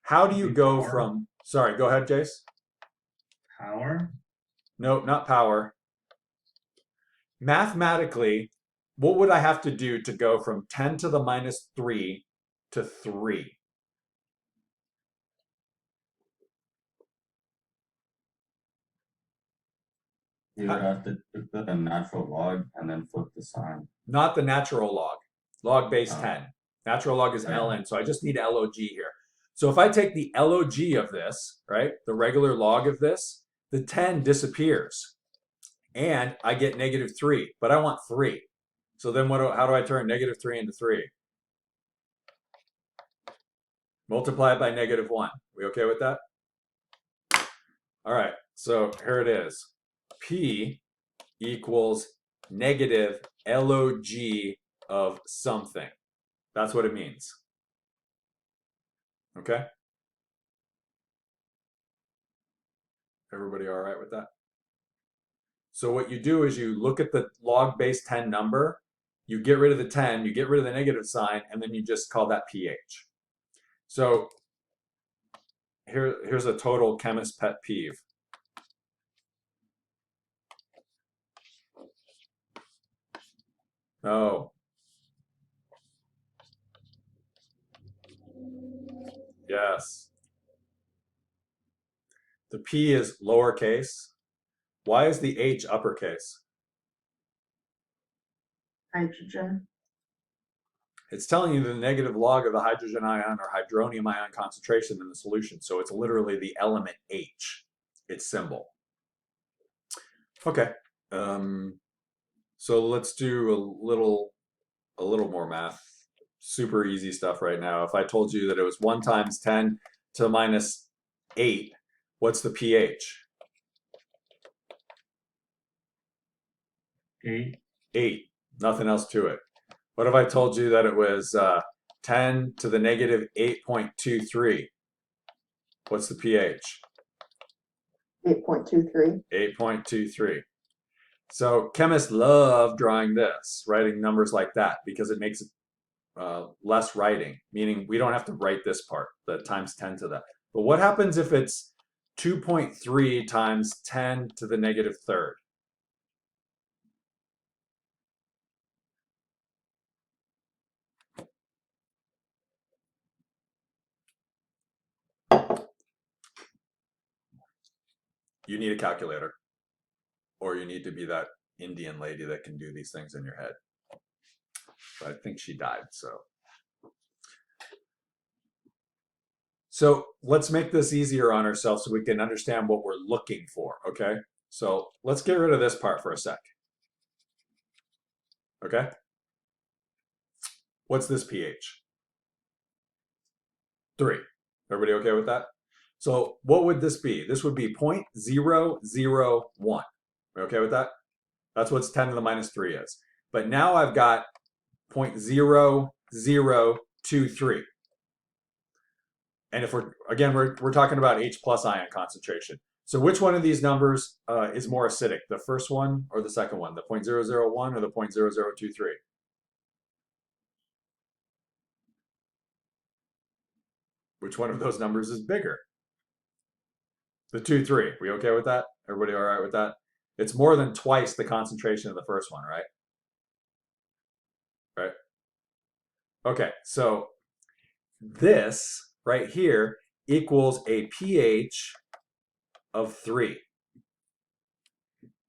How do you go from, sorry, go ahead, Jace. Power? No, not power. Mathematically, what would I have to do to go from 10 to the minus 3 to 3? You would have to put a natural log and then flip the sign. Not the natural log, log base Oh. 10. Natural log is Okay. ln, so I just need log here. So if I take the log of this, right, the regular log of this, the 10 disappears. And I get negative 3, but I want 3. So then how do I turn negative 3 into 3? Multiply it by negative 1. We okay with that? All right, so here it is. P equals negative log of something. That's what it means. Okay? Everybody all right with that? So what you do is you look at the log base 10 number, you get rid of the 10, you get rid of the negative sign, and then you just call that pH. So here's a total chemist pet peeve. Oh. Yes. The P is lowercase. Why is the H uppercase? Hydrogen. It's telling you the negative log of the hydrogen ion or hydronium ion concentration in the solution. So it's literally the element H, its symbol. Okay. So let's do a little more math. Super easy stuff right now. If I told you that it was 1 times 10 to the minus 8, what's the pH? 8. 8. Nothing else to it. What if I told you that it was 10 to the negative 8.23? What's the pH? 8.23. 8.23. So chemists love drawing this, writing numbers like that, because it makes it less writing, meaning we don't have to write this part, the times 10 to the. But what happens if it's 2.3 times 10 to the negative third? You need a calculator, or you need to be that Indian lady that can do these things in your head. But I think she died, so. So let's make this easier on ourselves so we can understand what we're looking for, okay? So let's get rid of this part for a sec. Okay? What's this pH? 3. Everybody okay with that? So what would this be? This would be 0.001. We okay with that? That's what 10 to the minus 3 is. But now I've got 0.0023. And if we're talking about H plus ion concentration. So which one of these numbers is more acidic? The first one or the second one? The 0.001 or the 0.0023? Which one of those numbers is bigger? The 2,3. We okay with that? Everybody all right with that? It's more than twice the concentration of the first one, right? Right? Okay, so this right here equals a pH of 3.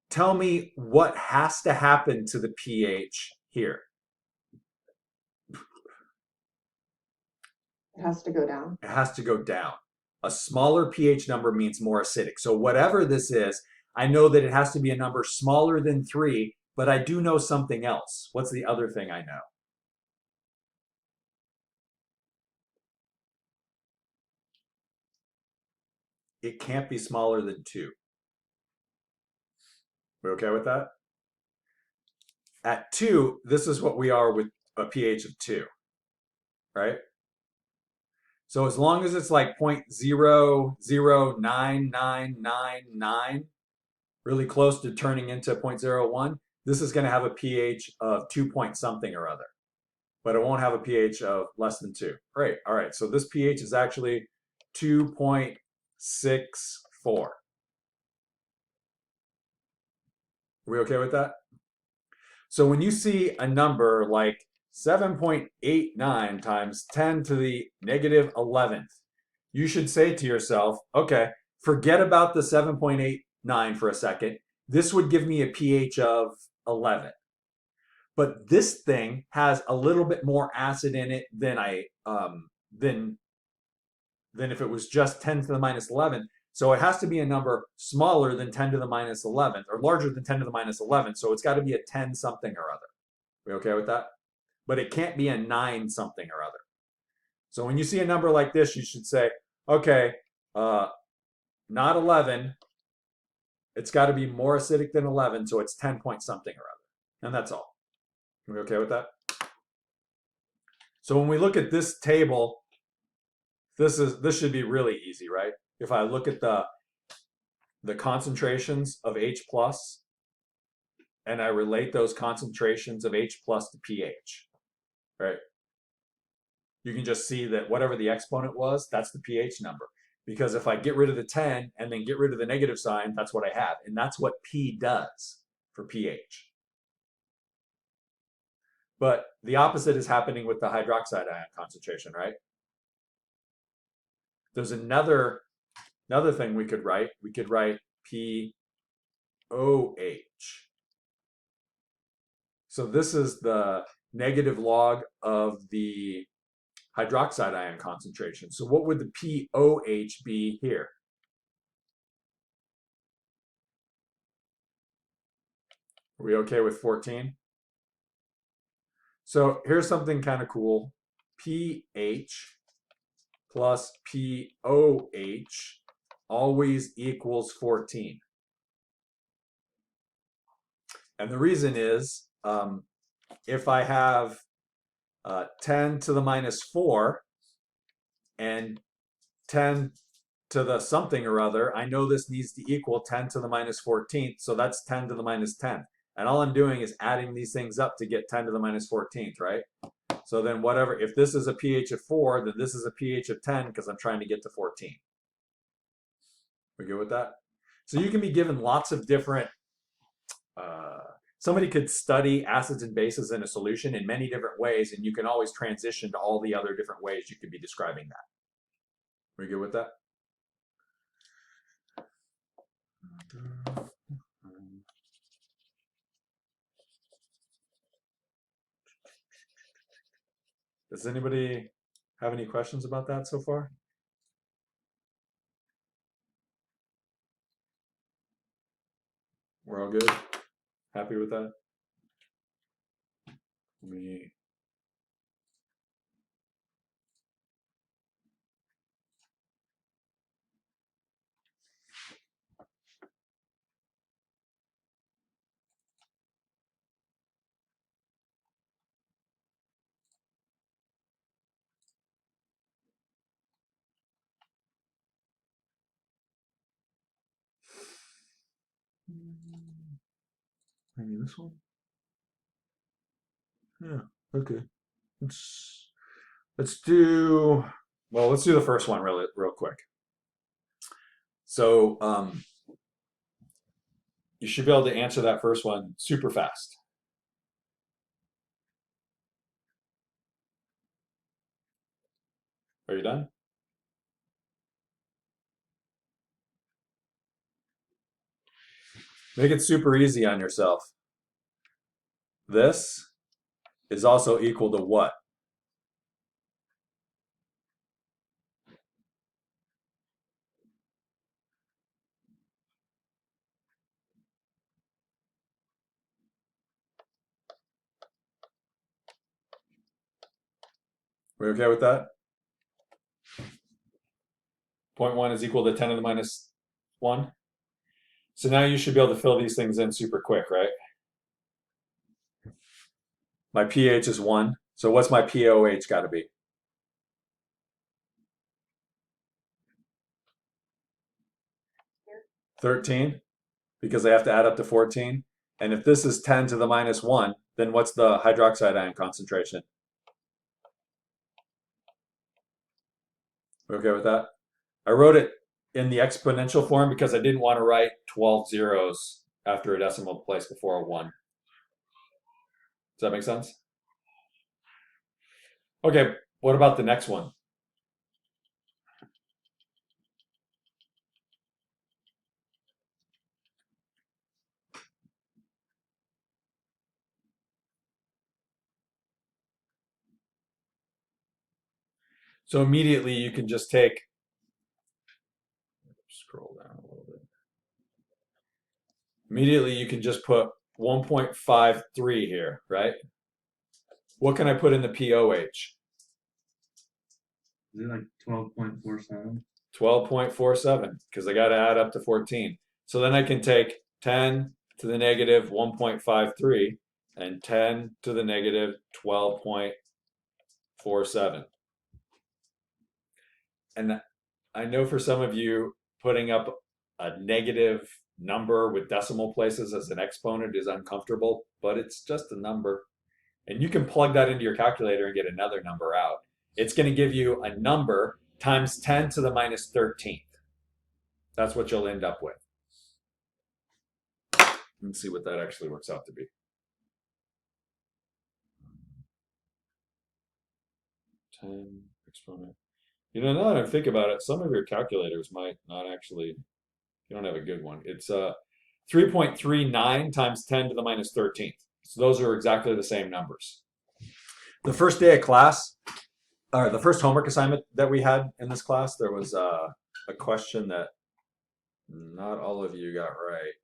Tell me what has to happen to the pH here. It has to go down. It has to go down. A smaller pH number means more acidic. So whatever this is, I know that it has to be a number smaller than 3, but I do know something else. What's the other thing I know? It can't be smaller than 2. We okay with that? At 2, this is what we are with a pH of 2, right? So as long as it's like 0.009999, really close to turning into 0.01, this is going to have a pH of 2 point something or other. But it won't have a pH of less than 2. Great. All right. So this pH is actually 2.64. Are we okay with that? So when you see a number like 7.89 times 10 to the negative 11th, you should say to yourself, okay, forget about the 7.89 for a second. This would give me a pH of 11. But this thing has a little bit more acid in it than if it was just 10 to the minus 11. So it has to be a number smaller than 10 to the minus 11th or larger than 10 to the minus 11. So it's got to be a 10 something or other. We okay with that? But it can't be a 9 something or other. So when you see a number like this, you should say, okay, not 11. It's got to be more acidic than 11. So it's 10 point something or other. And that's all. Are we okay with that? So when we look at this table, this should be really easy, right? If I look at the concentrations of H plus and I relate those concentrations of H plus to pH, right? You can just see that whatever the exponent was, that's the pH number. Because if I get rid of the 10 and then get rid of the negative sign, that's what I have. And that's what P does for pH. But the opposite is happening with the hydroxide ion concentration, right? There's another thing we could write. We could write POH. So this is the negative log of the hydroxide ion concentration. So what would the POH be here? Are we okay with 14? So here's something kind of cool. pH plus POH always equals 14. And the reason is if I have 10 to the minus 4 and 10 to the something or other, I know this needs to equal 10 to the minus 14th, so that's 10 to the minus 10th. And all I'm doing is adding these things up to get 10 to the minus 14th, right? So then whatever, if this is a pH of 4, then this is a pH of 10 because I'm trying to get to 14. We good with that? So you can be given lots of different, somebody could study acids and bases in a solution in many different ways, and you can always transition to all the other different ways you could be describing that. We good with that? Does anybody have any questions about that so far? We're all good? Happy with that? Me. Maybe this one? Yeah, okay. Let's do, well, let's do the first one real quick. So you should be able to answer that first one super fast. Are you done? Make it super easy on yourself. This is also equal to what? We okay with that? 0.1 is equal to 10 to the minus 1. So now you should be able to fill these things in super quick, right? My pH is 1. So what's my POH got to be? 13, because I have to add up to 14. And if this is 10 to the minus 1, then what's the hydroxide ion concentration? We okay with that? I wrote it in the exponential form because I didn't want to write 12 zeros after a decimal place before a 1. Does that make sense? Okay, what about the next one? So immediately you can just take, scroll down a little bit. Immediately you can just put 1.53 here, right? What can I put in the POH? Is it like 12.47? 12.47, because I got to add up to 14. So then I can take 10 to the negative 1.53 and 10 to the negative 12.47. And I know for some of you, putting up a negative number with decimal places as an exponent is uncomfortable, but it's just a number. And you can plug that into your calculator and get another number out. It's going to give you a number times 10 to the minus 13th. That's what you'll end up with. Let's see what that actually works out to be. 10 exponent. You know, now that I think about it, some of your calculators might not actually, you don't have a good one. It's 3.39 times 10 to the minus 13th. So those are exactly the same numbers. The first day of class, or the first homework assignment that we had in this class, there was a question that not all of you got right.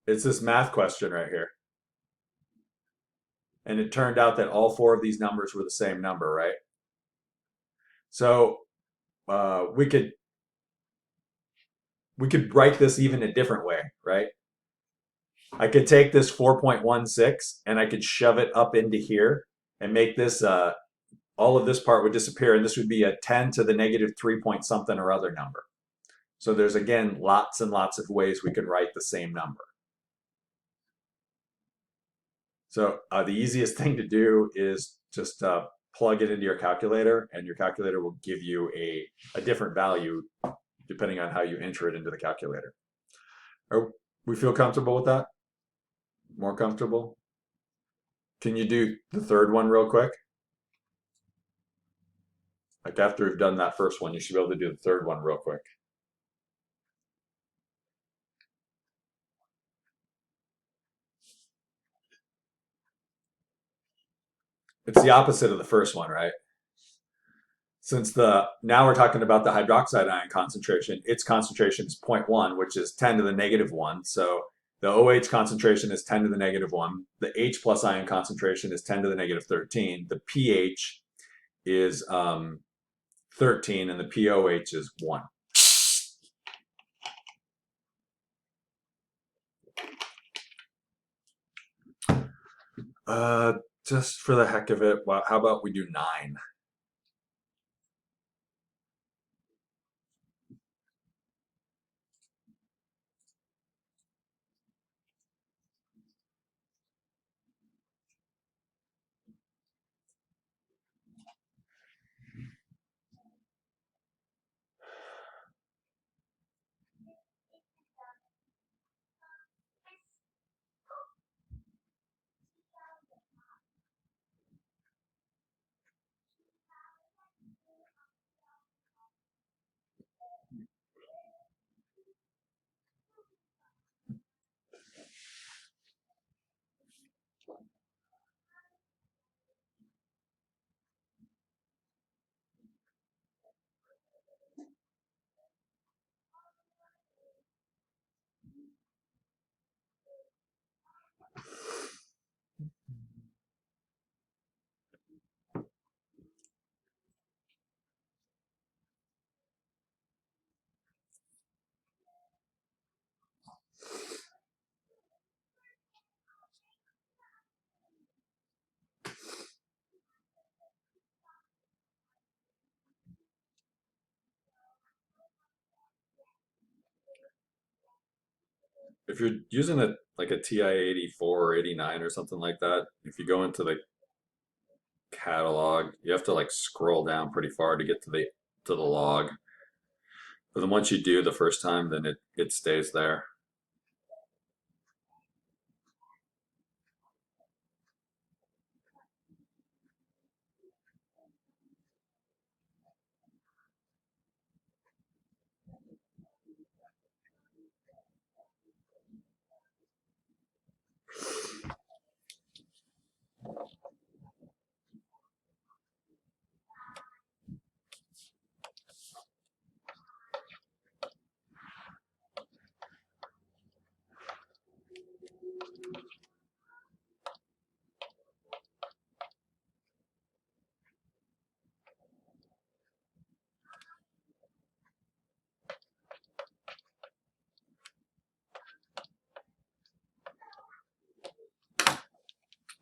It's this math question right here. And it turned out that all 4 of these numbers were the same number, right? So we could write this even a different way, right? I could take this 4.16 and I could shove it up into here and make this all of this part would disappear, and this would be a 10 to the negative 3 point something or other number. So there's, again, lots and lots of ways we can write the same number. So the easiest thing to do is just plug it into your calculator, and your calculator will give you a different value depending on how you enter it into the calculator. We feel comfortable with that? More comfortable? Can you do the third one real quick? Like after we've done that first one, you should be able to do the third one real quick. It's the opposite of the first one, right? Since now we're talking about the hydroxide ion concentration, its concentration is 0.1, which is 10 to the negative 1. So the OH concentration is 10 to the negative 1. The H plus ion concentration is 10 to the negative 13. The pH is 13, and the POH is 1. Just for the heck of it, well, how about we do 9? If you're using like a TI 84 or 89 or something like that, if you go into the catalog, you have to like scroll down pretty far to get to the log. But then once you do the first time, then it stays there.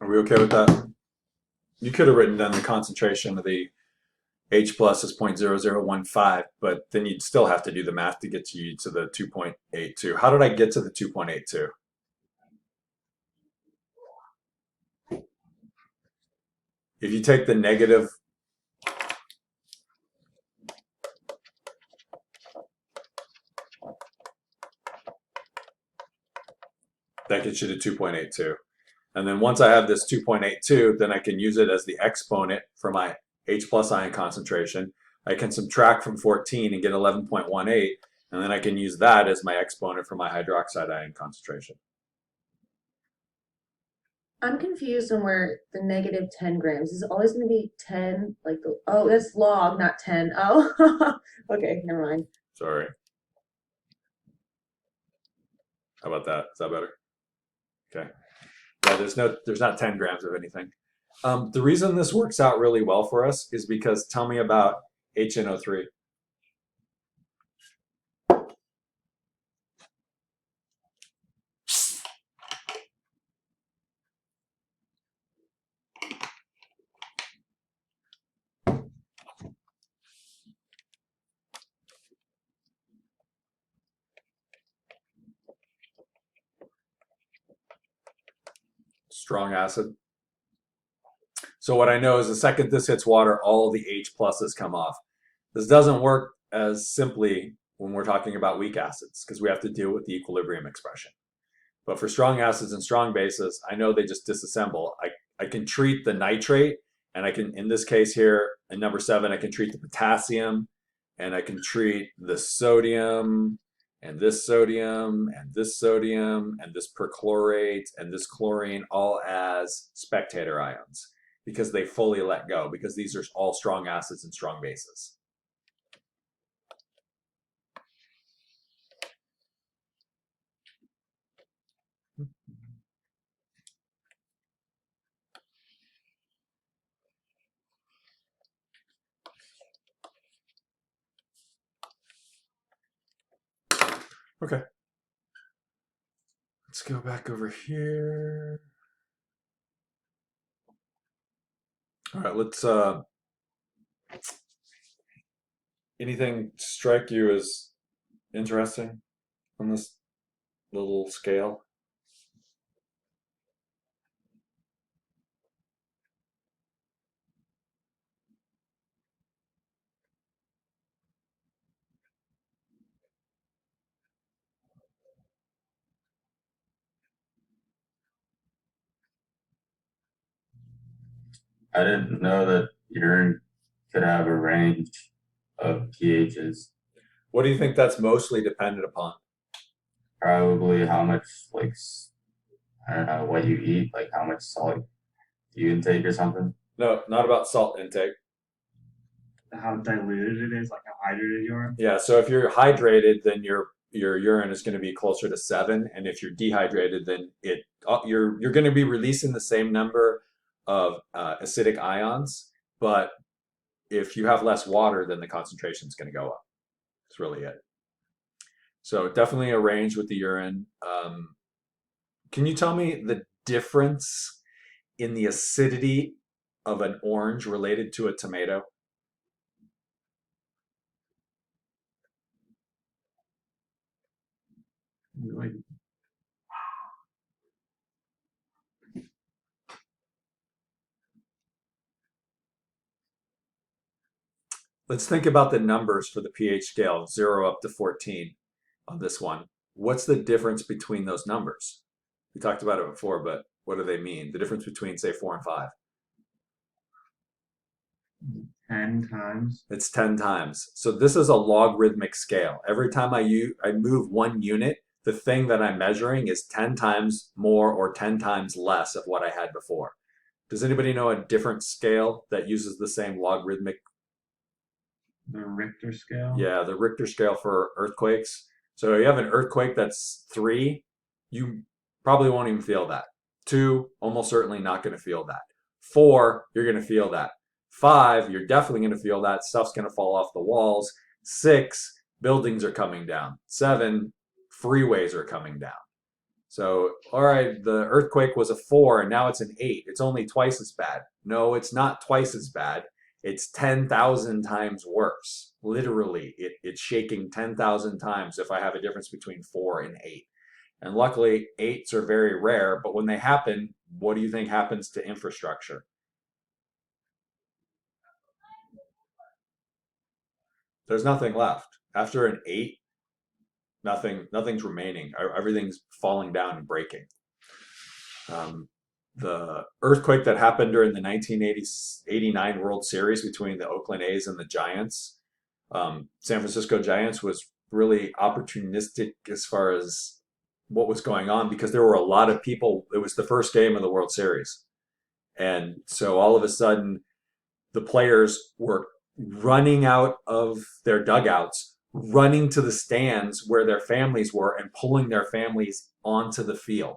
Are we okay with that? You could have written down the concentration of the H plus is 0.0015, but then you'd still have to do the math to get you to the 2.82. How did I get to the 2.82? If you take the negative, that gets you to 2.82. And then once I have this 2.82, then I can use it as the exponent for my H plus ion concentration. I can subtract from 14 and get 11.18, and then I can use that as my exponent for my hydroxide ion concentration. I'm confused on where the negative 10 grams is. It always going to be 10, like the, oh, that's log, not 10. Oh, okay, never mind. Sorry. How about that? Is that better? Okay. Yeah, there's not 10 grams of anything. The reason this works out really well for us is because, tell me about HNO3. strong acid. So what I know is the second this hits water, all the H pluses come off. This doesn't work as simply when we're talking about weak acids because we have to deal with the equilibrium expression. But for strong acids and strong bases, I know they just disassemble. I can treat the nitrate, and I can, in this case here, in number 7, I can treat the potassium, and I can treat the sodium, and this sodium, and this sodium, and this perchlorate, and this chlorine, all as spectator ions because they fully let go, because these are all strong acids and strong bases. Okay. Let's go back over here. All right, let's anything strike you as interesting on this little scale? I didn't know that urine could have a range of pHs. What do you think that's mostly dependent upon? Probably how much, like, I don't know, what you eat, like how much salt you intake or something. No, not about salt intake. How diluted it is, like how hydrated you are. Yeah, so if you're hydrated, then your urine is going to be closer to 7, and if you're dehydrated, then you're going to be releasing the same number of acidic ions, but if you have less water, then the concentration is going to go up. That's really it. So definitely a range with the urine. Can you tell me the difference in the acidity of an orange related to a tomato? Like, Let's think about the numbers for the pH scale, 0 up to 14 on this one. What's the difference between those numbers? We talked about it before, but what do they mean? The difference between, say, 4 and 5. 10 times. It's 10 times. So this is a logarithmic scale. Every time I move 1 unit, the thing that I'm measuring is 10 times more or 10 times less of what I had before. Does anybody know a different scale that uses the same logarithmic? The Richter scale. Yeah, the Richter scale for earthquakes. So you have an earthquake that's 3, you probably won't even feel that. 2, almost certainly not going to feel that. 4, you're going to feel that. 5, you're definitely going to feel that. Stuff's going to fall off the walls. 6, buildings are coming down. 7, freeways are coming down. So, all right, the earthquake was a 4 and now it's an 8. It's only twice as bad. No, it's not twice as bad. It's 10,000 times worse. Literally, it's shaking 10,000 times if I have a difference between 4 and 8. And luckily, 8s are very rare, but when they happen, what do you think happens to infrastructure? There's nothing left. After an 8, nothing's remaining. Everything's falling down and breaking. The earthquake that happened during the 1989 World Series between the Oakland A's and the Giants, San Francisco Giants, was really opportunistic as far as what was going on because there were a lot of people. It was the first game of the World Series. And so all of a sudden, the players were running out of their dugouts, running to the stands where their families were and pulling their families onto the field,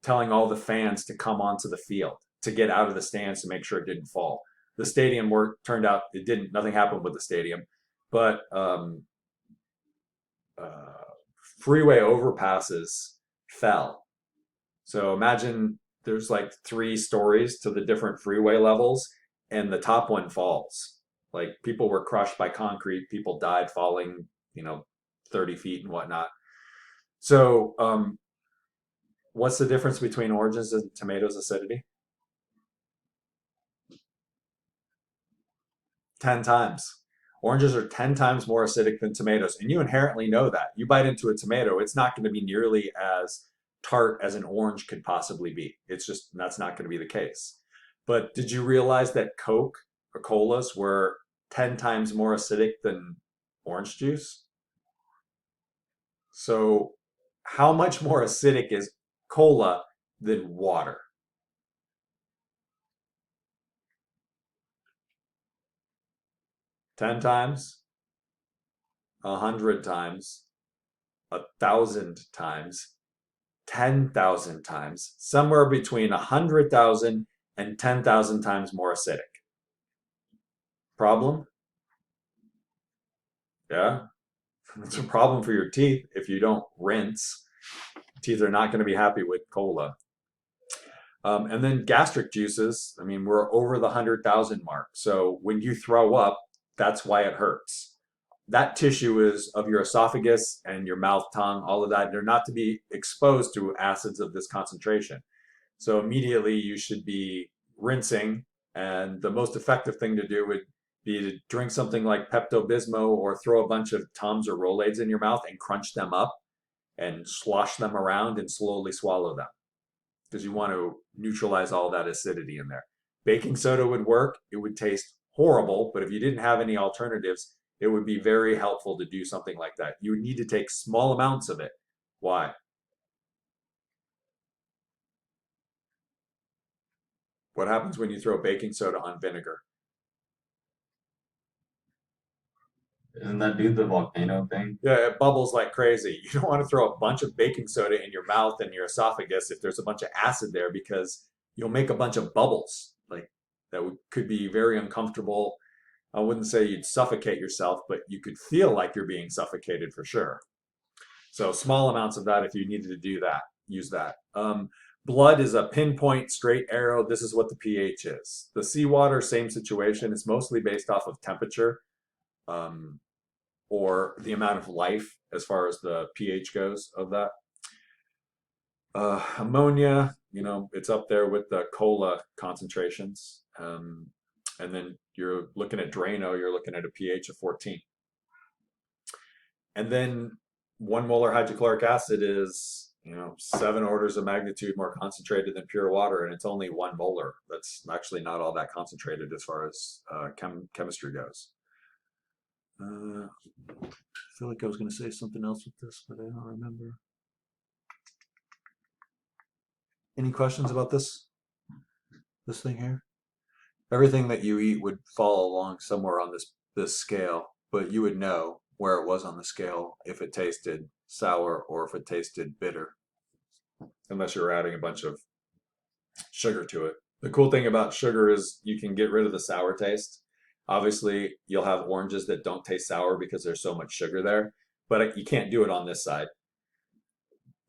telling all the fans to come onto the field, to get out of the stands to make sure it didn't fall. The stadium turned out, it didn't, nothing happened with the stadium, but freeway overpasses fell. So imagine there's like 3 stories to the different freeway levels and the top one falls. Like people were crushed by concrete, people died falling, 30 feet and whatnot. So, what's the difference between oranges and tomatoes acidity? 10 times. Oranges are 10 times more acidic than tomatoes, and you inherently know that. You bite into a tomato, it's not going to be nearly as tart as an orange could possibly be. It's just, that's not going to be the case. But did you realize that Coke or colas were 10 times more acidic than orange juice? So how much more acidic is cola than water? 10 times, 100 times, 1,000 times, 10,000 times, somewhere between 100,000 and 10,000 times more acidic. Problem? Yeah, it's a problem for your teeth if you don't rinse. Teeth are not going to be happy with cola. And then gastric juices, I mean, we're over the 100,000 mark. So when you throw up, that's why it hurts. That tissue is of your esophagus and your mouth, tongue, all of that. They're not to be exposed to acids of this concentration. So immediately you should be rinsing, and the most effective thing to do would be to drink something like Pepto-Bismol or throw a bunch of Tums or Rolaids in your mouth and crunch them up and slosh them around and slowly swallow them, because you want to neutralize all that acidity in there. Baking soda would work. It would taste horrible, but if you didn't have any alternatives, it would be very helpful to do something like that. You would need to take small amounts of it. Why? What happens when you throw baking soda on vinegar? Isn't that dude the volcano thing? Yeah, it bubbles like crazy. You don't want to throw a bunch of baking soda in your mouth and your esophagus if there's a bunch of acid there, because you'll make a bunch of bubbles. Like that could be very uncomfortable. I wouldn't say you'd suffocate yourself, but you could feel like you're being suffocated for sure. So small amounts of that, if you needed to do that, use that. Blood is a pinpoint straight arrow. This is what the pH is. The seawater, same situation. It's mostly based off of temperature. Or the amount of life as far as the pH goes of that. Ammonia, you know, it's up there with the cola concentrations. And then you're looking at Drano, you're looking at a pH of 14. And then 1 molar hydrochloric acid is, you know, 7 orders of magnitude more concentrated than pure water, and it's only 1 molar. That's actually not all that concentrated as far as chemistry goes. I feel like I was going to say something else with this, but I don't remember. Any questions about this thing here? Everything that you eat would fall along somewhere on this scale, but you would know where it was on the scale if it tasted sour or if it tasted bitter, unless you're adding a bunch of sugar to it. The cool thing about sugar is you can get rid of the sour taste. Obviously, you'll have oranges that don't taste sour because there's so much sugar there, but you can't do it on this side.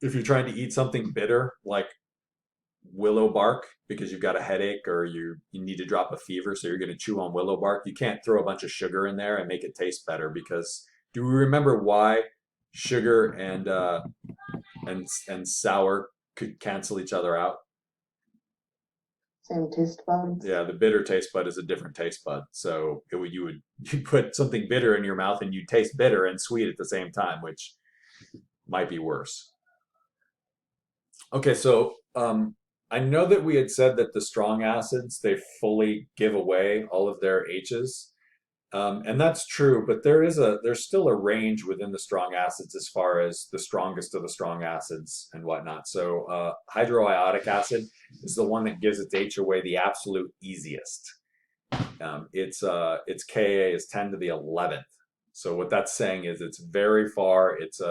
If you're trying to eat something bitter, like willow bark, because you've got a headache or you need to drop a fever, so you're going to chew on willow bark, you can't throw a bunch of sugar in there and make it taste better, because do we remember why sugar and sour could cancel each other out? Same taste buds. Yeah, the bitter taste bud is a different taste bud. So you put something bitter in your mouth and you taste bitter and sweet at the same time, which might be worse. Okay, so I know that we had said that the strong acids, they fully give away all of their H's. And that's true, but there's still a range within the strong acids as far as the strongest of the strong acids and whatnot. So hydroiodic acid is the one that gives its H away the absolute easiest. Its Ka is 10 to the 11th. So what that's saying is it's very far. It's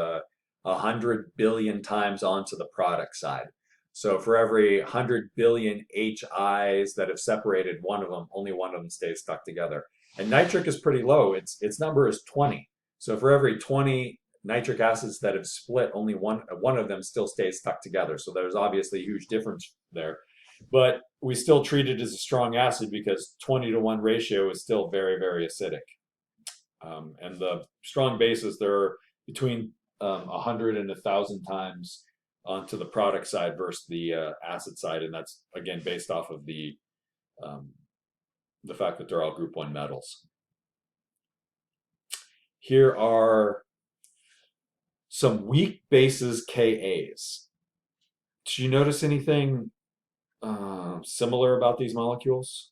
100 billion times onto the product side. So for every 100 billion HIs that have separated one of them, only one of them stays stuck together. And nitric is pretty low. Its number is 20. So for every 20 nitric acids that have split, only one of them still stays stuck together. So there's obviously a huge difference there. But we still treat it as a strong acid because 20-to-1 ratio is still very, very acidic. And the strong bases, they're between 100 and 1,000 times onto the product side versus the acid side, and that's again based off of the fact that they're all group 1 metals. Here are some weak bases Kas. Do you notice anything similar about these molecules?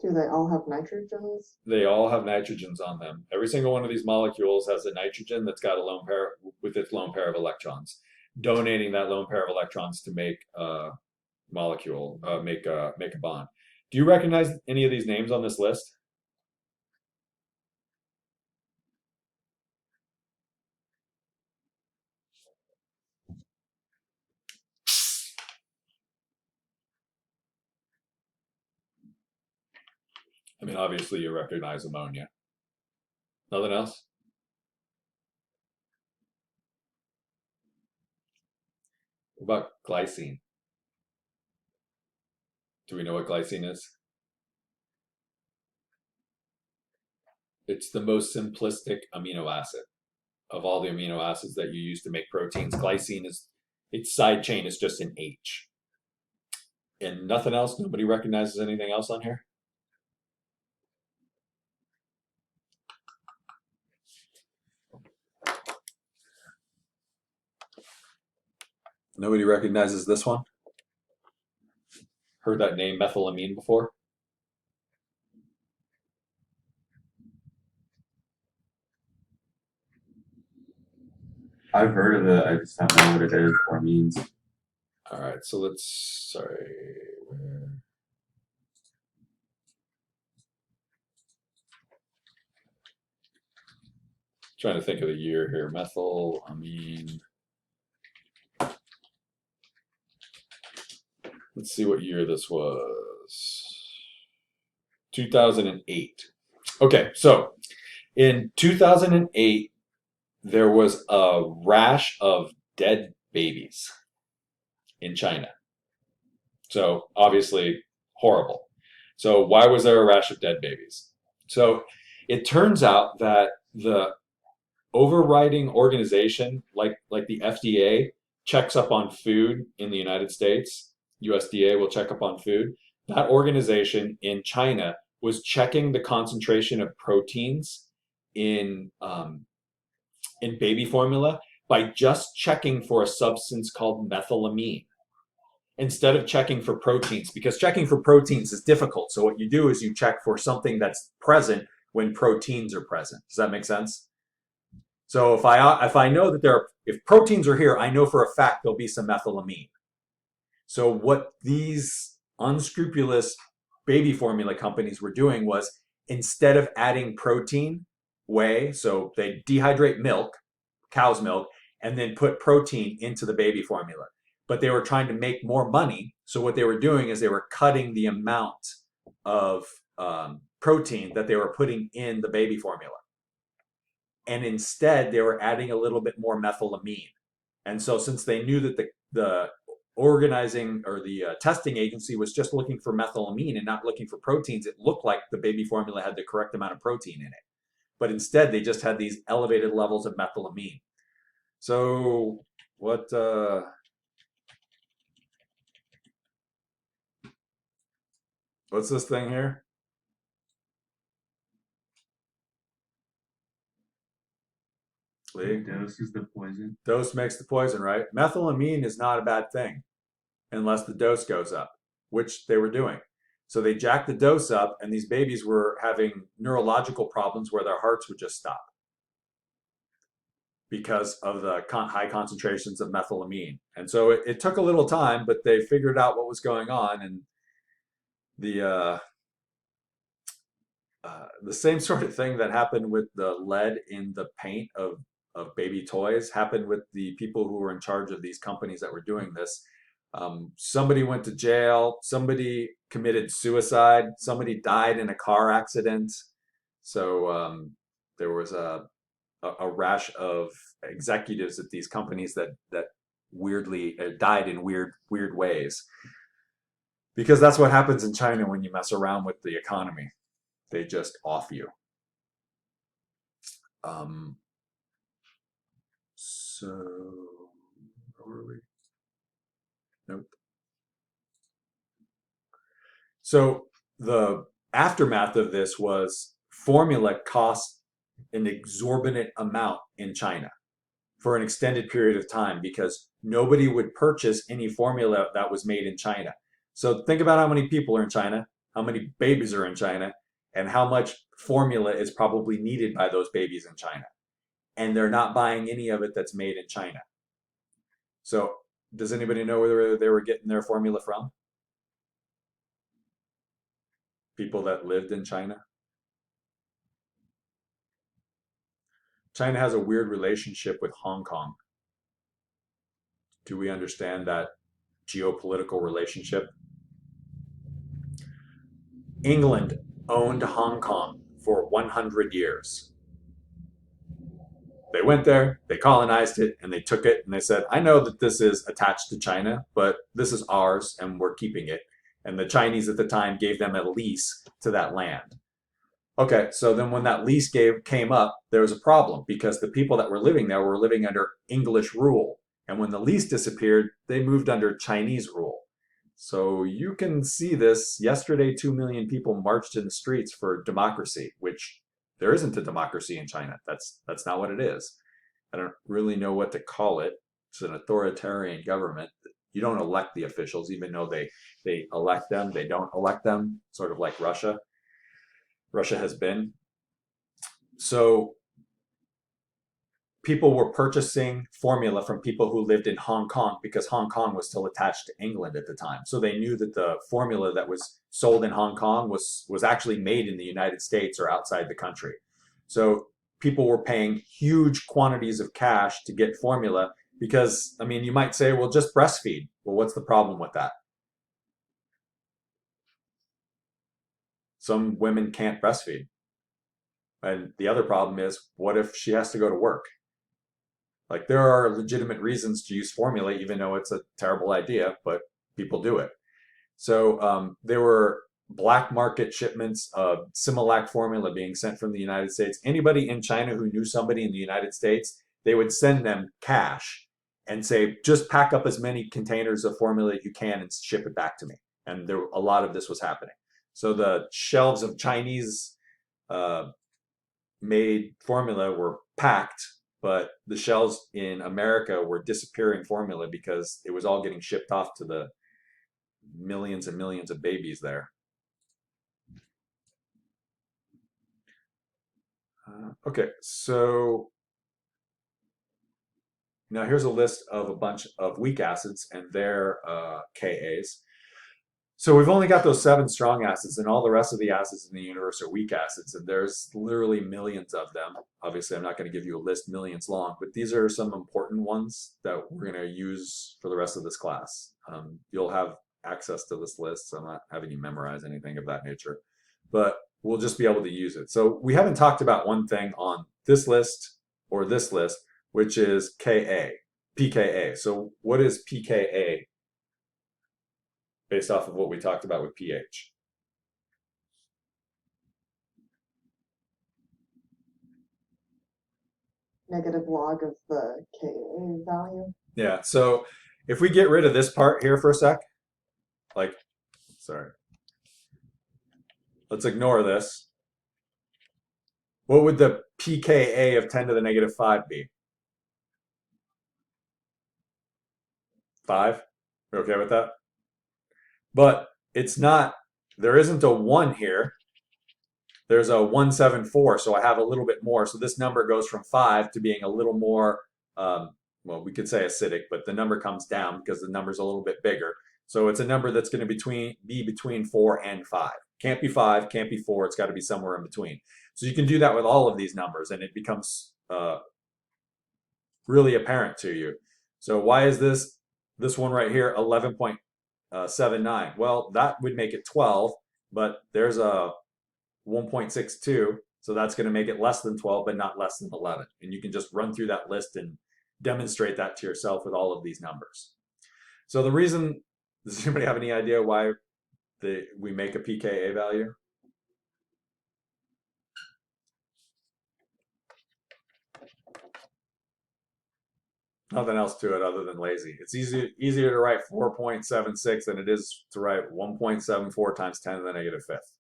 Do they all have nitrogens? They all have nitrogens on them. Every single one of these molecules has a nitrogen that's got a lone pair with its lone pair of electrons, donating that lone pair of electrons to make a molecule, make a bond. Do you recognize any of these names on this list? I mean, obviously you recognize ammonia. Nothing else? What about glycine? Do we know what glycine is? It's the most simplistic amino acid of all the amino acids that you use to make proteins. Glycine is, its side chain is just an H. And nothing else? Nobody recognizes anything else on here? Nobody recognizes this one? Heard that name methylamine before? I've heard of it. I just don't know what it is or means. All right, so let's, sorry, where? Trying to think of the year here. Methylamine. Let's see what year this was. 2008. Okay, so in 2008, there was a rash of dead babies in China. So obviously horrible. So why was there a rash of dead babies? So it turns out that the overriding organization, like the FDA, checks up on food in the United States. USDA will check up on food. That organization in China was checking the concentration of proteins in baby formula by just checking for a substance called methylamine instead of checking for proteins, because checking for proteins is difficult. So what you do is you check for something that's present when proteins are present. Does that make sense? So if I know that if proteins are here, I know for a fact there'll be some methylamine. So what these unscrupulous baby formula companies were doing was, instead of adding protein, whey, so they dehydrate milk, cow's milk, and then put protein into the baby formula. But they were trying to make more money. So what they were doing is they were cutting the amount of protein that they were putting in the baby formula. And instead, they were adding a little bit more methylamine. And so since they knew that the organizing or the testing agency was just looking for methylamine and not looking for proteins, it looked like the baby formula had the correct amount of protein in it. But instead, they just had these elevated levels of methylamine. So what's this thing here? The dose is the poison. Dose makes the poison, right? Methylamine is not a bad thing unless the dose goes up, which they were doing. So they jacked the dose up, and these babies were having neurological problems where their hearts would just stop because of the high concentrations of methylamine. And so it took a little time, but they figured out what was going on. And the same sort of thing that happened with the lead in the paint of baby toys happened with the people who were in charge of these companies that were doing this. Somebody went to jail, somebody committed suicide, somebody died in a car accident. So there was a rash of executives at these companies that weirdly died in weird ways. Because that's what happens in China when you mess around with the economy. They just off you. So where were we? Nope. So the aftermath of this was formula cost an exorbitant amount in China for an extended period of time because nobody would purchase any formula that was made in China. So think about how many people are in China, how many babies are in China, and how much formula is probably needed by those babies in China. And they're not buying any of it that's made in China. So does anybody know where they were getting their formula from? People that lived in China? China has a weird relationship with Hong Kong. Do we understand that geopolitical relationship? England owned Hong Kong for 100 years. They went there, they colonized it, and they took it, and they said, I know that this is attached to China, but this is ours, and we're keeping it. And the Chinese at the time gave them a lease to that land. Okay, so then when that lease came up, there was a problem because the people that were living there were living under English rule. And when the lease disappeared, they moved under Chinese rule. So you can see this. Yesterday, 2 million people marched in the streets for democracy, which there isn't a democracy in China. That's not what it is. I don't really know what to call it. It's an authoritarian government. You don't elect the officials, even though they elect them. They don't elect them, sort of like Russia. Russia has been. So people were purchasing formula from people who lived in Hong Kong because Hong Kong was still attached to England at the time. So they knew that the formula that was sold in Hong Kong was actually made in the United States or outside the country. So people were paying huge quantities of cash to get formula because, I mean, you might say, well, just breastfeed. Well, what's the problem with that? Some women can't breastfeed. And the other problem is, what if she has to go to work? Like, there are legitimate reasons to use formula, even though it's a terrible idea, but people do it. So there were black market shipments of Similac formula being sent from the United States. Anybody in China who knew somebody in the United States, they would send them cash and say, just pack up as many containers of formula that you can and ship it back to me. And a lot of this was happening. So the shelves of Chinese made formula were packed, but the shelves in America were disappearing formula because it was all getting shipped off to the millions and millions of babies there. Okay, so now here's a list of a bunch of weak acids and their Kas. So we've only got those 7 strong acids, and all the rest of the acids in the universe are weak acids, and there's literally millions of them. Obviously, I'm not going to give you a list millions long, but these are some important ones that we're going to use for the rest of this class. You'll have access to this list, so I'm not having you memorize anything of that nature, but we'll just be able to use it. So we haven't talked about one thing on this list or this list, which is Ka, pKa. So what is pKa? Based off of what we talked about with pH. Negative log of the Ka value. Yeah, so if we get rid of this part here for a sec, like, sorry, let's ignore this. What would the pKa of 10 to the negative 5 be? 5? You're okay with that? But it's not, there isn't a 1 here. There's a 174, so I have a little bit more. So this number goes from 5 to being a little more, well, we could say acidic, but the number comes down because the number's a little bit bigger. So it's a number that's going to be between 4 and 5. Can't be 5, can't be 4, it's got to be somewhere in between. So you can do that with all of these numbers, and it becomes really apparent to you. So why is this one right here 11.79? Well, that would make it 12, but there's a 1.62, so that's going to make it less than 12, but not less than 11. And you can just run through that list and demonstrate that to yourself with all of these numbers. So the reason, does anybody have any idea why we make a pKa value? Nothing else to it other than lazy. It's easier to write 4.76 than it is to write 1.74 times 10 to the negative fifth.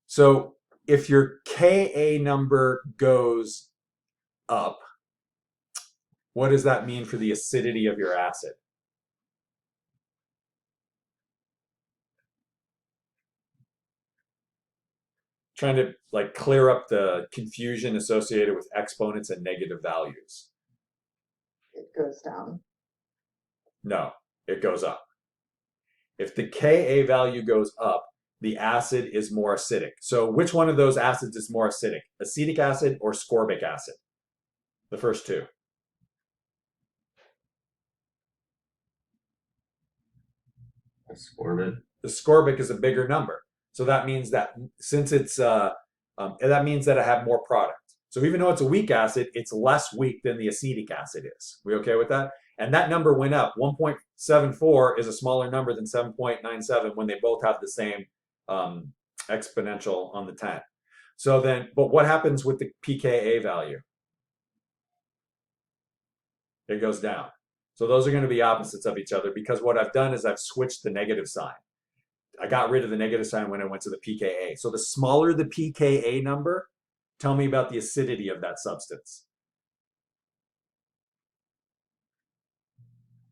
So if your Ka number goes up, what does that mean for the acidity of your acid? Trying to like clear up the confusion associated with exponents and negative values. It goes down. No, it goes up. If the Ka value goes up, the acid is more acidic. So which one of those acids is more acidic? Acetic acid or ascorbic acid? The first two. Ascorbic. The ascorbic is a bigger number. So that means that since it's, that means that I have more product. So even though it's a weak acid, it's less weak than the acetic acid is. We okay with that? And that number went up. 1.74 is a smaller number than 7.97 when they both have the same exponential on the 10. So then, but what happens with the pKa value? It goes down. So those are going to be opposites of each other because what I've done is I've switched the negative sign. I got rid of the negative sign when I went to the pKa. So the smaller the pKa number, tell me about the acidity of that substance.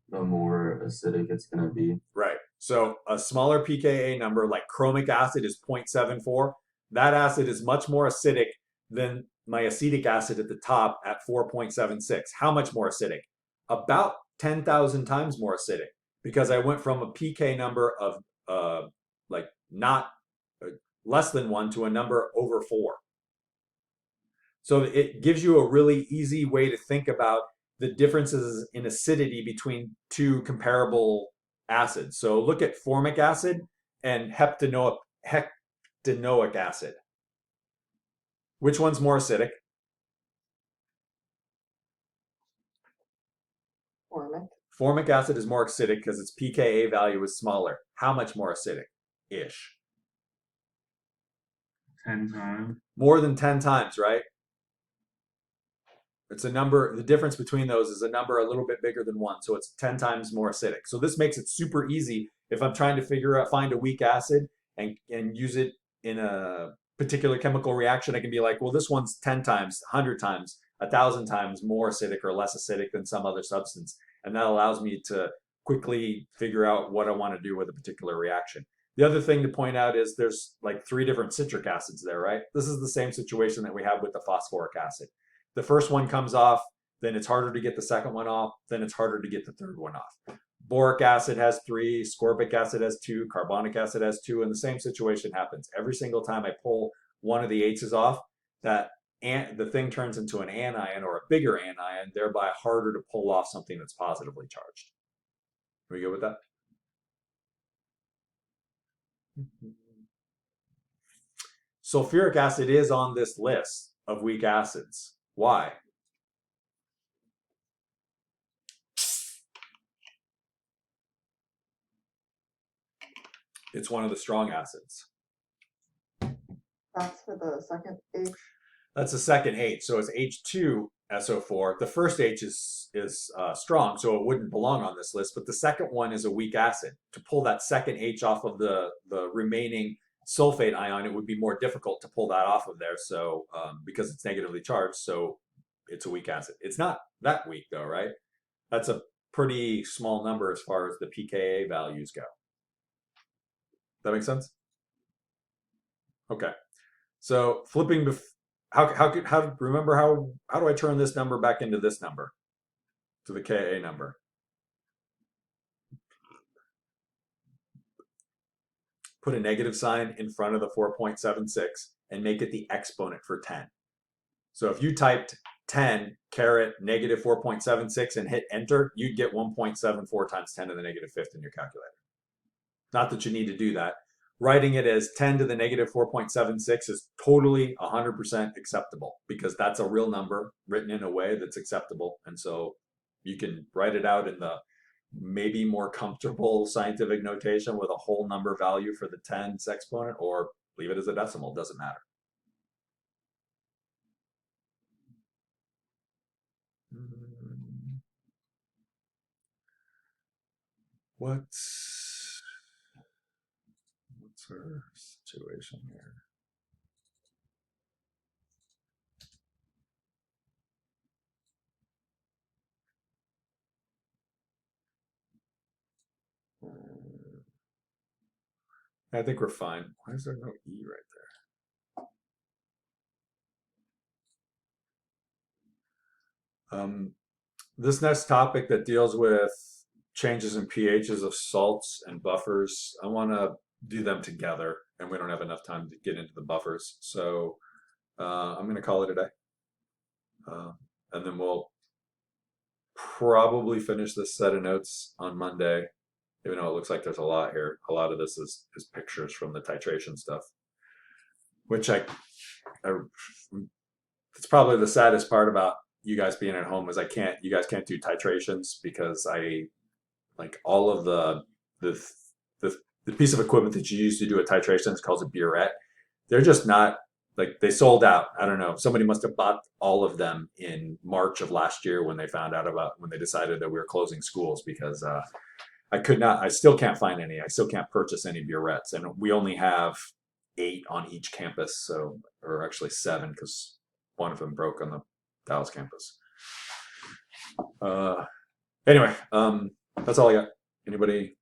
The more acidic it's going to be. Right. So a smaller pKa number like chromic acid is 0.74. That acid is much more acidic than my acetic acid at the top at 4.76. How much more acidic? About 10,000 times more acidic because I went from a pK number of like not less than 1 to a number over 4. So it gives you a really easy way to think about the differences in acidity between two comparable acids. So look at formic acid and heptanoic acid. Which one's more acidic? Formic. Formic acid is more acidic because its pKa value is smaller. How much more acidic-ish? 10 times. More than 10 times, right? It's a number, the difference between those is a number a little bit bigger than 1, so it's 10 times more acidic. So this makes it super easy if I'm trying to find a weak acid and use it in a particular chemical reaction. I can be like, well, this one's 10 times, 100 times, 1,000 times more acidic or less acidic than some other substance. And that allows me to quickly figure out what I want to do with a particular reaction. The other thing to point out is there's like 3 different citric acids there, right? This is the same situation that we have with the phosphoric acid. The first one comes off, then it's harder to get the second one off, then it's harder to get the third one off. Boric acid has 3, ascorbic acid has 2, carbonic acid has 2, and the same situation happens. Every single time I pull one of the H's off, the thing turns into an anion or a bigger anion, thereby harder to pull off something that's positively charged. Are we good with that? Sulfuric acid is on this list of weak acids. Why? It's one of the strong acids. That's for the second H. That's the second H. So it's H2SO4. The first H is strong, so it wouldn't belong on this list. But the second one is a weak acid. To pull that second H off of the remaining sulfate ion, it would be more difficult to pull that off of there. So because it's negatively charged, so it's a weak acid. It's not that weak though, right? That's a pretty small number as far as the pKa values go. That make sense? Okay. So flipping, remember how do I turn this number back into this number, to the Ka number? Put a negative sign in front of the 4.76 and make it the exponent for 10. So if you typed 10 caret negative 4.76 and hit enter, you'd get 1.74 times 10 to the negative fifth in your calculator. Not that you need to do that. Writing it as 10 to the negative 4.76 is totally 100% acceptable because that's a real number written in a way that's acceptable. And so you can write it out in the maybe more comfortable scientific notation with a whole number value for the 10's exponent, or leave it as a decimal, doesn't matter. What's our situation here? I think we're fine. Why is there no E right there? This next topic that deals with changes in pHs of salts and buffers, I want to do them together, and we don't have enough time to get into the buffers. So I'm going to call it a day. And then we'll probably finish this set of notes on Monday, even though it looks like there's a lot here. A lot of this is pictures from the titration stuff, which it's probably the saddest part about you guys being at home is you guys can't do titrations because like all of the piece of equipment that you use to do a titration is called a burette. They're just not, like, they sold out. I don't know. Somebody must have bought all of them in March of last year when they decided that we were closing schools, because I still can't find any. I still can't purchase any burettes, and we only have 8 on each campus, or actually 7, because one of them broke on the Dallas campus. Anyway, that's all I got. Anybody